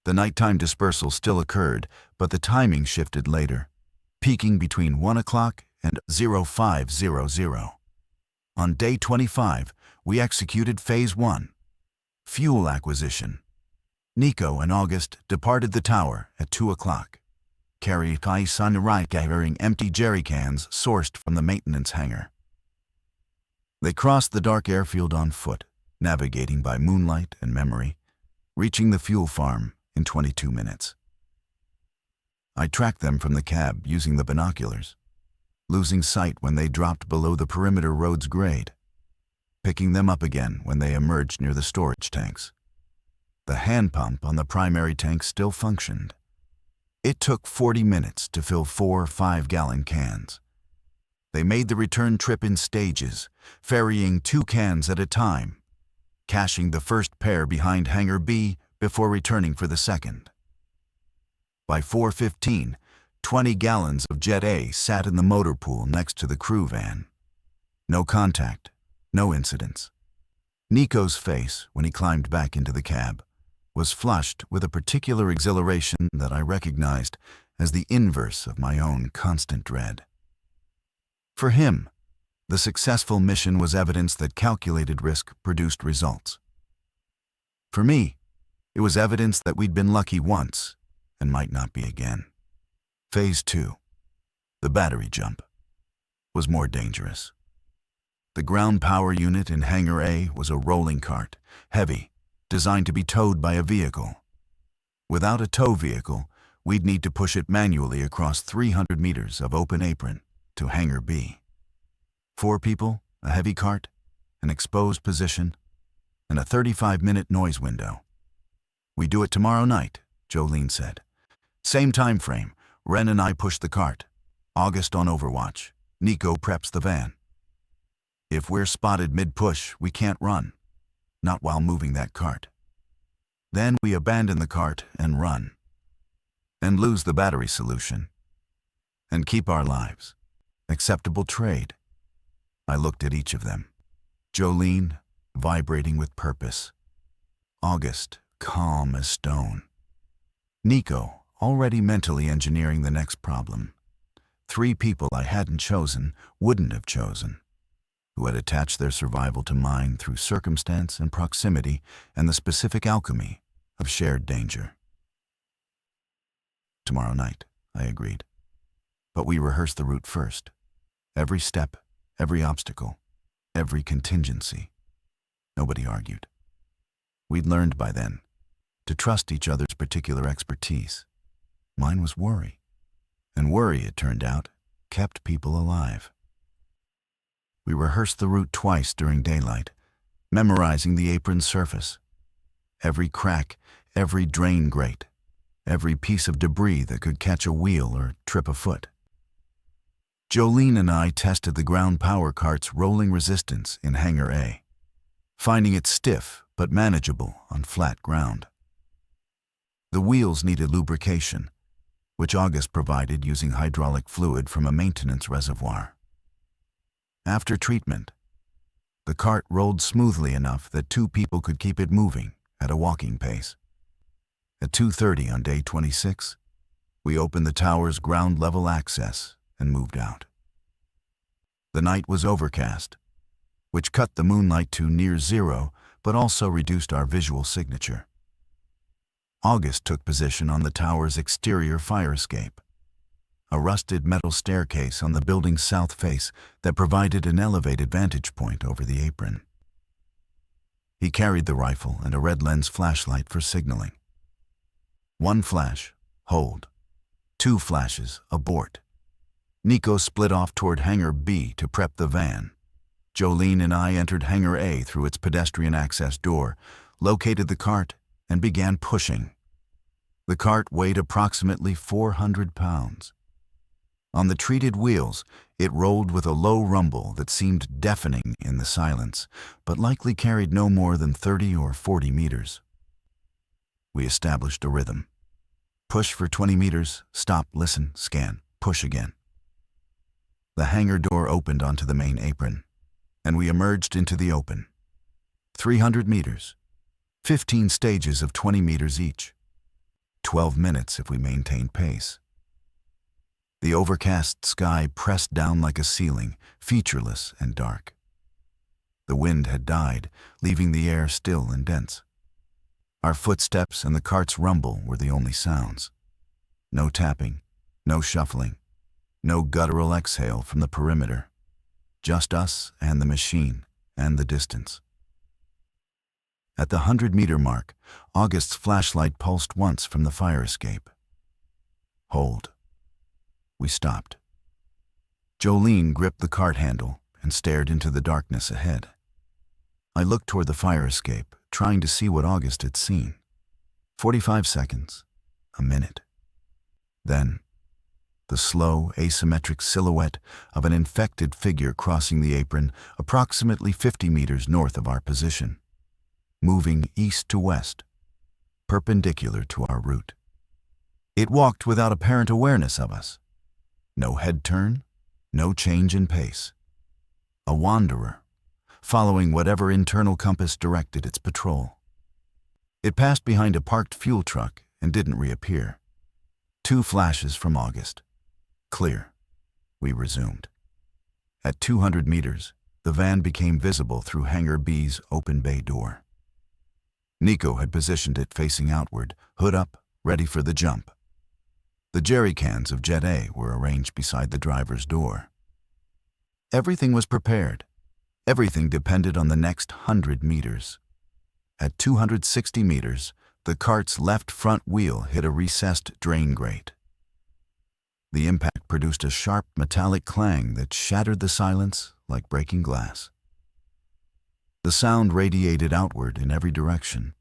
The nighttime dispersal still occurred, but the timing shifted later, peaking between 1 o'clock and 0500. On day 25, we executed Phase 1. Fuel acquisition. Nico and August departed the tower at 2 o'clock, carrying empty jerry cans sourced from the maintenance hangar. They crossed the dark airfield on foot, navigating by moonlight and memory, reaching the fuel farm in 22 minutes. I tracked them from the cab using the binoculars, losing sight when they dropped below the perimeter road's grade, picking them up again when they emerged near the storage tanks. The hand pump on the primary tank still functioned. It took 40 minutes to fill 4 5-gallon cans. They made the return trip in stages, ferrying 2 cans at a time, caching the first pair behind Hangar B before returning for the second. By 4:15, 20 gallons of Jet A sat in the motor pool next to the crew van. No contact, no incidents. Nico's face, when he climbed back into the cab, was flushed with a particular exhilaration that I recognized as the inverse of my own constant dread. For him, the successful mission was evidence that calculated risk produced results. For me, it was evidence that we'd been lucky once and might not be again. Phase 2, the battery jump, was more dangerous. The ground power unit in Hangar A was a rolling cart, heavy, designed to be towed by a vehicle. Without a tow vehicle, we'd need to push it manually across 300 meters of open apron to Hangar B. 4 people, a heavy cart, an exposed position, and a 35-minute noise window. "We do it tomorrow night," Jolene said. "Same time frame. Ren and I push the cart. August on overwatch. Nico preps the van. If we're spotted mid-push, we can't run. Not while moving that cart. Then we abandon the cart and run. And lose the battery solution. And keep our lives. Acceptable trade." I looked at each of them. Jolene, vibrating with purpose. August, calm as stone. Nico, already mentally engineering the next problem. 3 people I hadn't chosen, wouldn't have chosen, who had attached their survival to mine through circumstance and proximity and the specific alchemy of shared danger. "Tomorrow night," I agreed. But we rehearsed the route first. Every step, every obstacle, every contingency. Nobody argued. We'd learned by then to trust each other's particular expertise. Mine was worry. And worry, it turned out, kept people alive. We rehearsed the route twice during daylight, memorizing the apron's surface. Every crack, every drain grate, every piece of debris that could catch a wheel or trip a foot. Jolene and I tested the ground power cart's rolling resistance in Hangar A, finding it stiff but manageable on flat ground. The wheels needed lubrication, which August provided using hydraulic fluid from a maintenance reservoir. After treatment, the cart rolled smoothly enough that 2 people could keep it moving at a walking pace. At 2:30 on day 26, we opened the tower's ground-level access and moved out. The night was overcast, which cut the moonlight to near zero but also reduced our visual signature. August took position on the tower's exterior fire escape, a rusted metal staircase on the building's south face that provided an elevated vantage point over the apron. He carried the rifle and a red lens flashlight for signaling. 1 flash, hold. 2 flashes, abort. Nico split off toward Hangar B to prep the van. Jolene and I entered Hangar A through its pedestrian access door, located the cart, and began pushing. The cart weighed approximately 400 pounds. On the treated wheels, it rolled with a low rumble that seemed deafening in the silence, but likely carried no more than 30 or 40 meters. We established a rhythm. Push for 20 meters, stop, listen, scan, push again. The hangar door opened onto the main apron, and we emerged into the open. 300 meters. 15 stages of 20 meters each. 12 minutes if we maintained pace. The overcast sky pressed down like a ceiling, featureless and dark. The wind had died, leaving the air still and dense. Our footsteps and the cart's rumble were the only sounds. No tapping, no shuffling, no guttural exhale from the perimeter. Just us and the machine and the distance. At the 100-meter mark, August's flashlight pulsed once from the fire escape. Hold. We stopped. Jolene gripped the cart handle and stared into the darkness ahead. I looked toward the fire escape, trying to see what August had seen. 45 seconds. A minute. Then, the slow, asymmetric silhouette of an infected figure crossing the apron approximately 50 meters north of our position, moving east to west, perpendicular to our route. It walked without apparent awareness of us. No head turn, no change in pace. A wanderer, following whatever internal compass directed its patrol. It passed behind a parked fuel truck and didn't reappear. 2 flashes from August. Clear. We resumed. At 200 meters, the van became visible through Hangar B's open bay door. Nico had positioned it facing outward, hood up, ready for the jump. The jerry cans of Jet A were arranged beside the driver's door. Everything was prepared. Everything depended on the next 100 meters. At 260 meters, the cart's left front wheel hit a recessed drain grate. The impact produced a sharp metallic clang that shattered the silence like breaking glass. The sound radiated outward in every direction,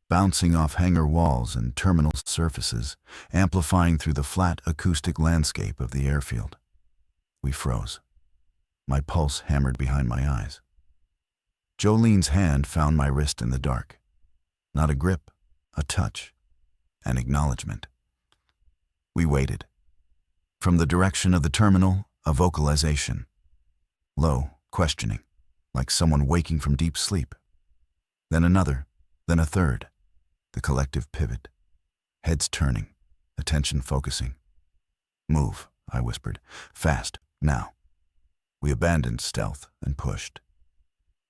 bouncing off hangar walls and terminal surfaces, amplifying through the flat acoustic landscape of the airfield. We froze. My pulse hammered behind my eyes. Jolene's hand found my wrist in the dark. Not a grip, a touch, an acknowledgement. We waited. From the direction of the terminal, a vocalization. Low, questioning, like someone waking from deep sleep. Then another, then a third. The collective pivot. Heads turning, attention focusing. Move, I whispered. Fast, now. We abandoned stealth and pushed.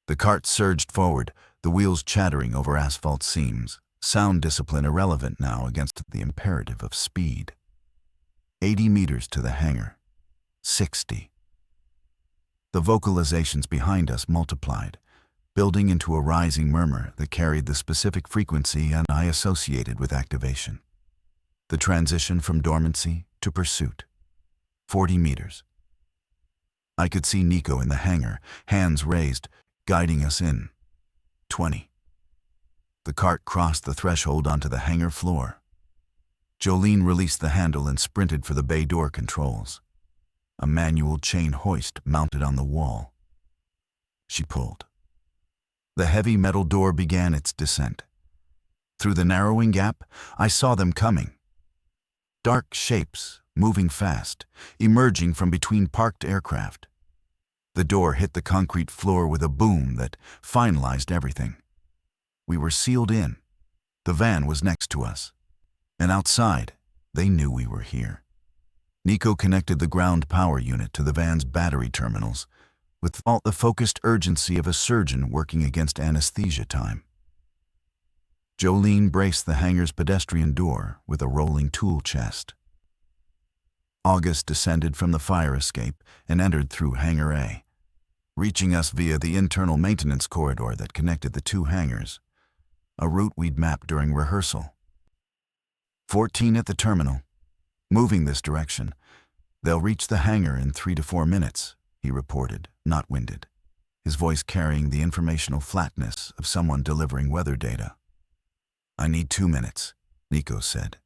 The cart surged forward, the wheels chattering over asphalt seams, sound discipline irrelevant now against the imperative of speed. 80 meters to the hangar. 60. The vocalizations behind us multiplied, building into a rising murmur that carried the specific frequency and I associated with activation. The transition from dormancy to pursuit. 40 meters. I could see Nico in the hangar, hands raised, guiding us in. 20. The cart crossed the threshold onto the hangar floor. Jolene released the handle and sprinted for the bay door controls. A manual chain hoist mounted on the wall. She pulled. The heavy metal door began its descent. Through the narrowing gap, I saw them coming. Dark shapes, moving fast, emerging from between parked aircraft. The door hit the concrete floor with a boom that finalized everything. We were sealed in. The van was next to us. And outside, they knew we were here. Nico connected the ground power unit to the van's battery terminals, with all the focused urgency of a surgeon working against anesthesia time. Jolene braced the hangar's pedestrian door with a rolling tool chest. August descended from the fire escape and entered through Hangar A, reaching us via the internal maintenance corridor that connected the 2 hangars, a route we'd mapped during rehearsal. 14 at the terminal. Moving this direction. They'll reach the hangar in 3 to 4 minutes, he reported, not winded, his voice carrying the informational flatness of someone delivering weather data. I need 2 minutes, Nico said,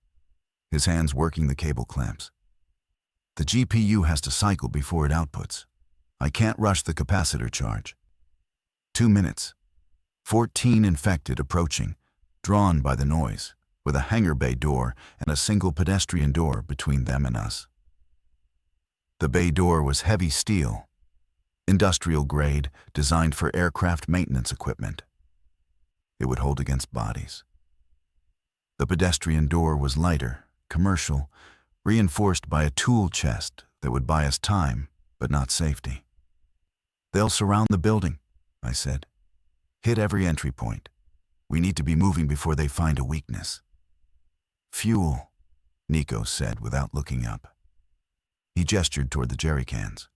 his hands working the cable clamps. The GPU has to cycle before it outputs. I can't rush the capacitor charge. 2 minutes. 14 infected approaching, drawn by the noise, with a hangar bay door and a single pedestrian door between them and us. The bay door was heavy steel, industrial grade, designed for aircraft maintenance equipment. it would hold against bodies. The pedestrian door was lighter, commercial, reinforced by a tool chest that would buy us time, but not safety. "They'll surround the building," I said. "Hit every entry point. We need to be moving before they find a weakness." "Fuel," Nico said without looking up. He gestured toward the jerry cans.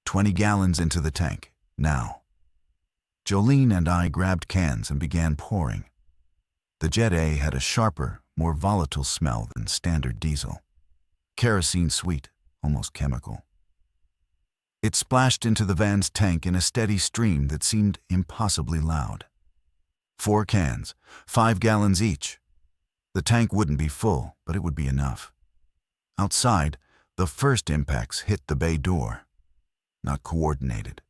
20 gallons into the tank, now." Jolene and I grabbed cans and began pouring. The Jet A had a sharper, more volatile smell than standard diesel. Kerosene sweet, almost chemical. It splashed into the van's tank in a steady stream that seemed impossibly loud. 4 cans, 5 gallons each. The tank wouldn't be full, but it would be enough. Outside, the first impacts hit the bay door. Not coordinated.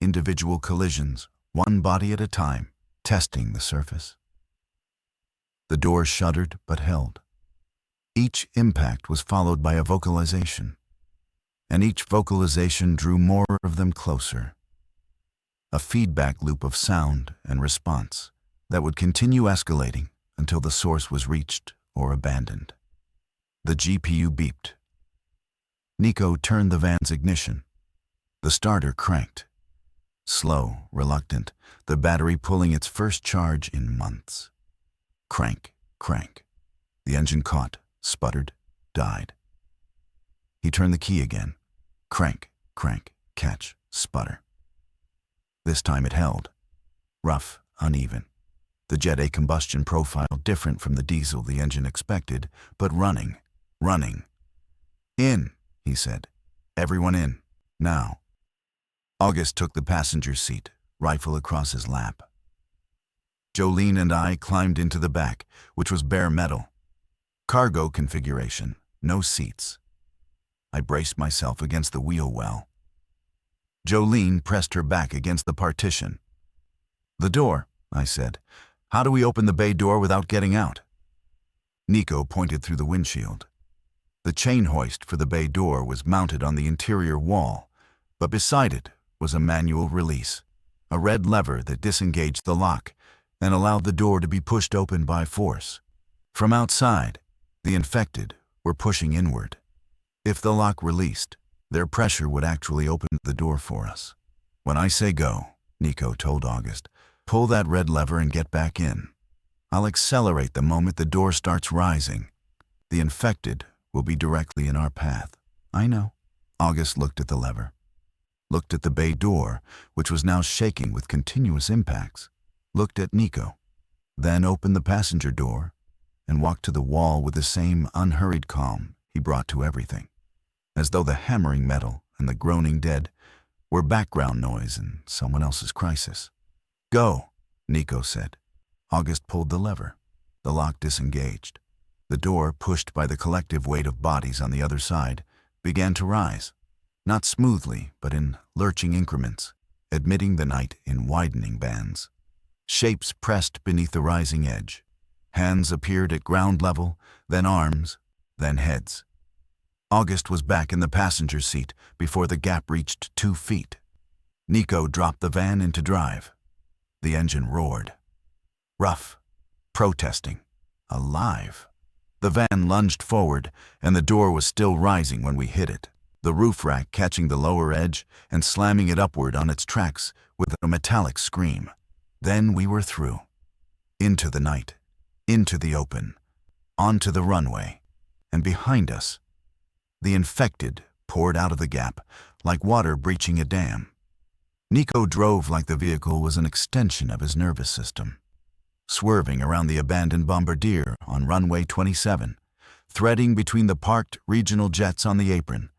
Individual collisions, one body at a time, testing the surface. The door shuddered but held. Each impact was followed by a vocalization, and each vocalization drew more of them closer. A feedback loop of sound and response that would continue escalating until the source was reached or abandoned. The GPU beeped. Nico turned the van's ignition. The starter cranked. Slow, reluctant, the battery pulling its first charge in months. Crank, crank. The engine caught, sputtered, died. He turned the key again. Crank, crank, catch, sputter. This time it held. Rough, uneven. The Jet A combustion profile different from the diesel the engine expected, but running. "In," he said. "Everyone in, now." August took the passenger seat, rifle across his lap. Jolene and I climbed into the back, which was bare metal. Cargo configuration, no seats. I braced myself against the wheel well. Jolene pressed her back against the partition. "The door," I said. "How do we open the bay door without getting out?" Nico pointed through the windshield. The chain hoist for the bay door was mounted on the interior wall, but beside it was a manual release, a red lever that disengaged the lock and allowed the door to be pushed open by force. From outside, the infected were pushing inward. If the lock released, their pressure would actually open the door for us. "When I say go," Nico told August, "pull that red lever and get back in. I'll accelerate the moment the door starts rising. The infected will be directly in our path." "I know." August looked at the lever, looked at the bay door, which was now shaking with continuous impacts, looked at Nico, then opened the passenger door and walked to the wall with the same unhurried calm he brought to everything, as though the hammering metal and the groaning dead were background noise in someone else's crisis. "Go," Nico said. August pulled the lever. The lock disengaged. The door, pushed by the collective weight of bodies on the other side, began to rise, not smoothly, but in lurching increments, admitting the night in widening bands. Shapes pressed beneath the rising edge. Hands appeared at ground level, then arms, then heads. August was back in the passenger seat before the gap reached 2 feet. Nico dropped the van into drive. The engine roared. Rough, protesting, alive. The van lunged forward, and the door was still rising when we hit it, the roof rack catching the lower edge and slamming it upward on its tracks with a metallic scream. Then we were through. Into the night, into the open, onto the runway, and behind us, the infected poured out of the gap like water breaching a dam. Nico drove like the vehicle was an extension of his nervous system, swerving around the abandoned bombardier on runway 27, threading between the parked regional jets on the apron,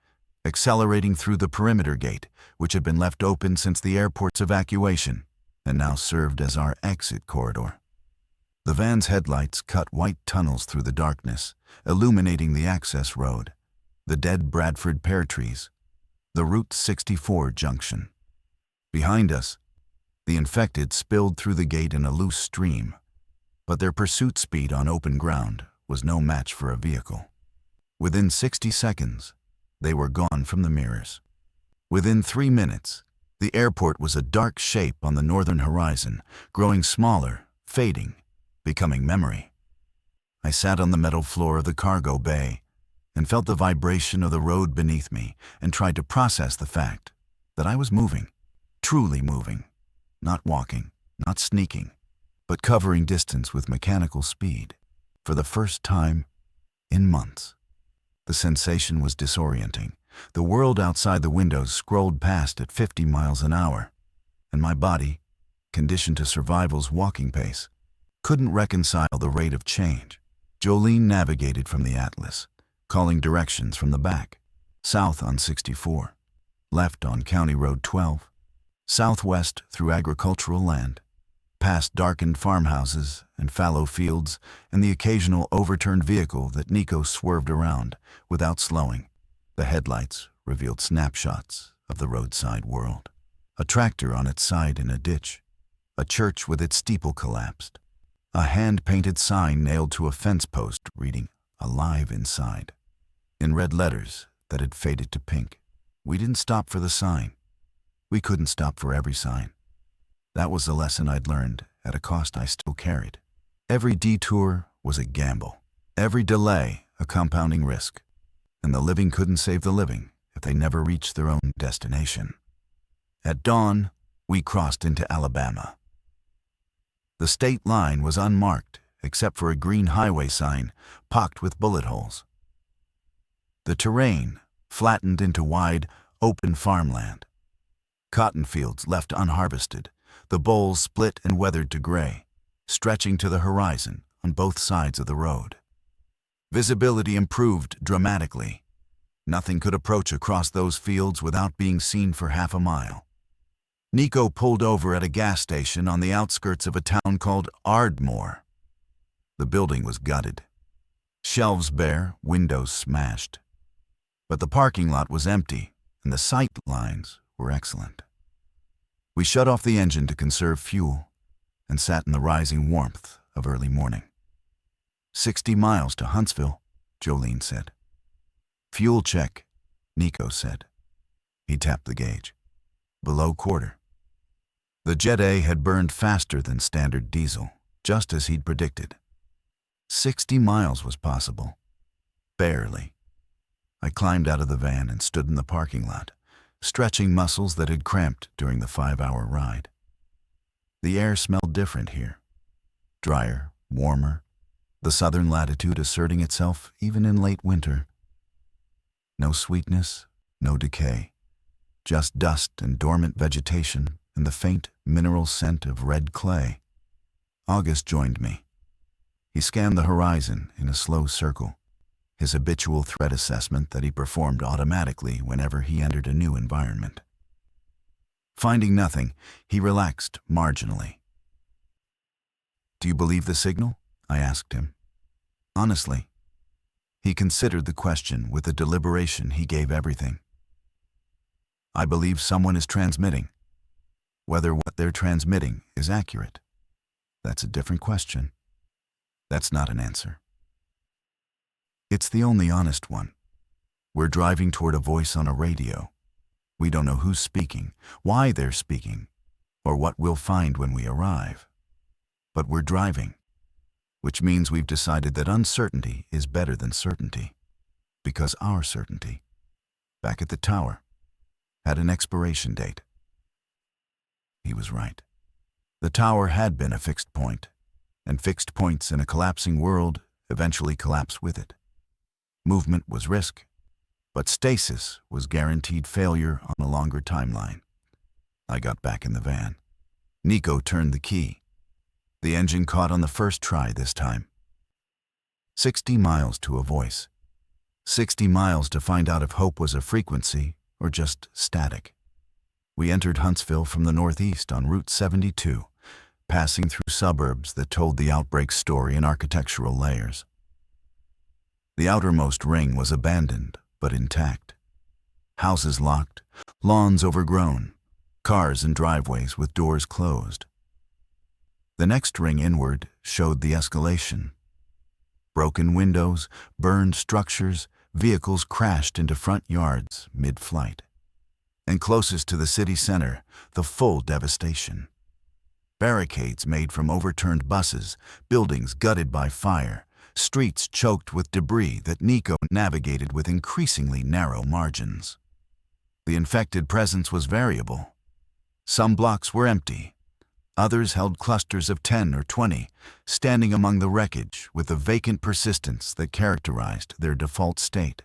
accelerating through the perimeter gate, which had been left open since the airport's evacuation and now served as our exit corridor. The van's headlights cut white tunnels through the darkness, illuminating the access road, the dead Bradford pear trees, the Route 64 junction. Behind us, the infected spilled through the gate in a loose stream, but their pursuit speed on open ground was no match for a vehicle. Within 60 seconds, they were gone from the mirrors. Within 3 minutes, the airport was a dark shape on the northern horizon, growing smaller fading, becoming memory. I sat on the metal floor of the cargo bay and felt the vibration of the road beneath me and tried to process the fact that I was moving, truly moving, not walking, not sneaking, but covering distance with mechanical speed. For the first time in months. The sensation was disorienting. The world outside the windows scrolled past at 50 miles an hour, and my body, conditioned to survival's walking pace, couldn't reconcile the rate of change. Jolene navigated from the atlas, calling directions from the back. South on 64, left on County Road 12, southwest through agricultural land, past darkened farmhouses and fallow fields and the occasional overturned vehicle that Nico swerved around without slowing. The headlights revealed snapshots of the roadside world. A tractor on its side in a ditch, a church with its steeple collapsed, a hand-painted sign nailed to a fence post reading, "Alive Inside," in red letters that had faded to pink. We didn't stop for the sign. We couldn't stop for every sign. That was the lesson I'd learned at a cost I still carried. Every detour was a gamble, every delay a compounding risk, and the living couldn't save the living if they never reached their own destination. At dawn, we crossed into Alabama. The state line was unmarked except for a green highway sign pocked with bullet holes. The terrain flattened into wide, open farmland. Cotton fields left unharvested, the bolls split and weathered to gray, stretching to the horizon on both sides of the road. Visibility improved dramatically. Nothing could approach across those fields without being seen for half a mile. Nico pulled over at a gas station on the outskirts of a town called Ardmore. The building was gutted. Shelves bare, windows smashed. But the parking lot was empty, and the sight lines were excellent. We shut off the engine to conserve fuel and sat in the rising warmth of early morning. 60 miles to Huntsville, Jolene said. Fuel check, Nico said. He tapped the gauge. Below quarter. The Jet A had burned faster than standard diesel, just as he'd predicted. 60 miles was possible. Barely. I climbed out of the van and stood in the parking lot, stretching muscles that had cramped during the 5-hour ride. The air smelled different here. Drier, warmer, the southern latitude asserting itself even in late winter. No sweetness, no decay, just dust and dormant vegetation and the faint mineral scent of red clay. August joined me. He scanned the horizon in a slow circle, his habitual threat assessment that he performed automatically whenever he entered a new environment. Finding nothing, he relaxed marginally. "Do you believe the signal?" I asked him. Honestly. He considered the question with a deliberation he gave everything. "I believe someone is transmitting. Whether what they're transmitting is accurate, that's a different question. That's not an answer. It's the only honest one. We're driving toward a voice on a radio. We don't know who's speaking, why they're speaking, or what we'll find when we arrive. But we're driving, which means we've decided that uncertainty is better than certainty, because our certainty, back at the tower, had an expiration date." He was right. The tower had been a fixed point, and fixed points in a collapsing world eventually collapse with it. Movement was risk, but stasis was guaranteed failure on a longer timeline. I got back in the van. Nico turned the key. The engine caught on the first try this time. 60 miles to a voice. 60 miles to find out if hope was a frequency or just static. We entered Huntsville from the northeast on Route 72, passing through suburbs that told the Outbreak story in architectural layers. The outermost ring was abandoned, but intact. Houses locked, lawns overgrown, cars in driveways with doors closed. The next ring inward showed the escalation. Broken windows, burned structures, vehicles crashed into front yards mid-flight. And closest to the city center, the full devastation. barricades made from overturned buses, buildings gutted by fire, streets choked with debris that Nico navigated with increasingly narrow margins. The infected presence was variable. Some blocks were empty. Others held clusters of 10 or 20, standing among the wreckage with the vacant persistence that characterized their default state.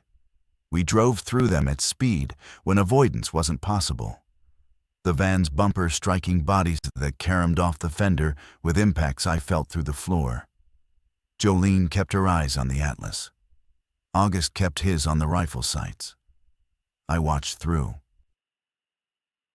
We drove through them at speed when avoidance wasn't possible. The van's bumper striking bodies that caromed off the fender with impacts I felt through the floor. Jolene kept her eyes on the Atlas. August kept his on the rifle sights. I watched through,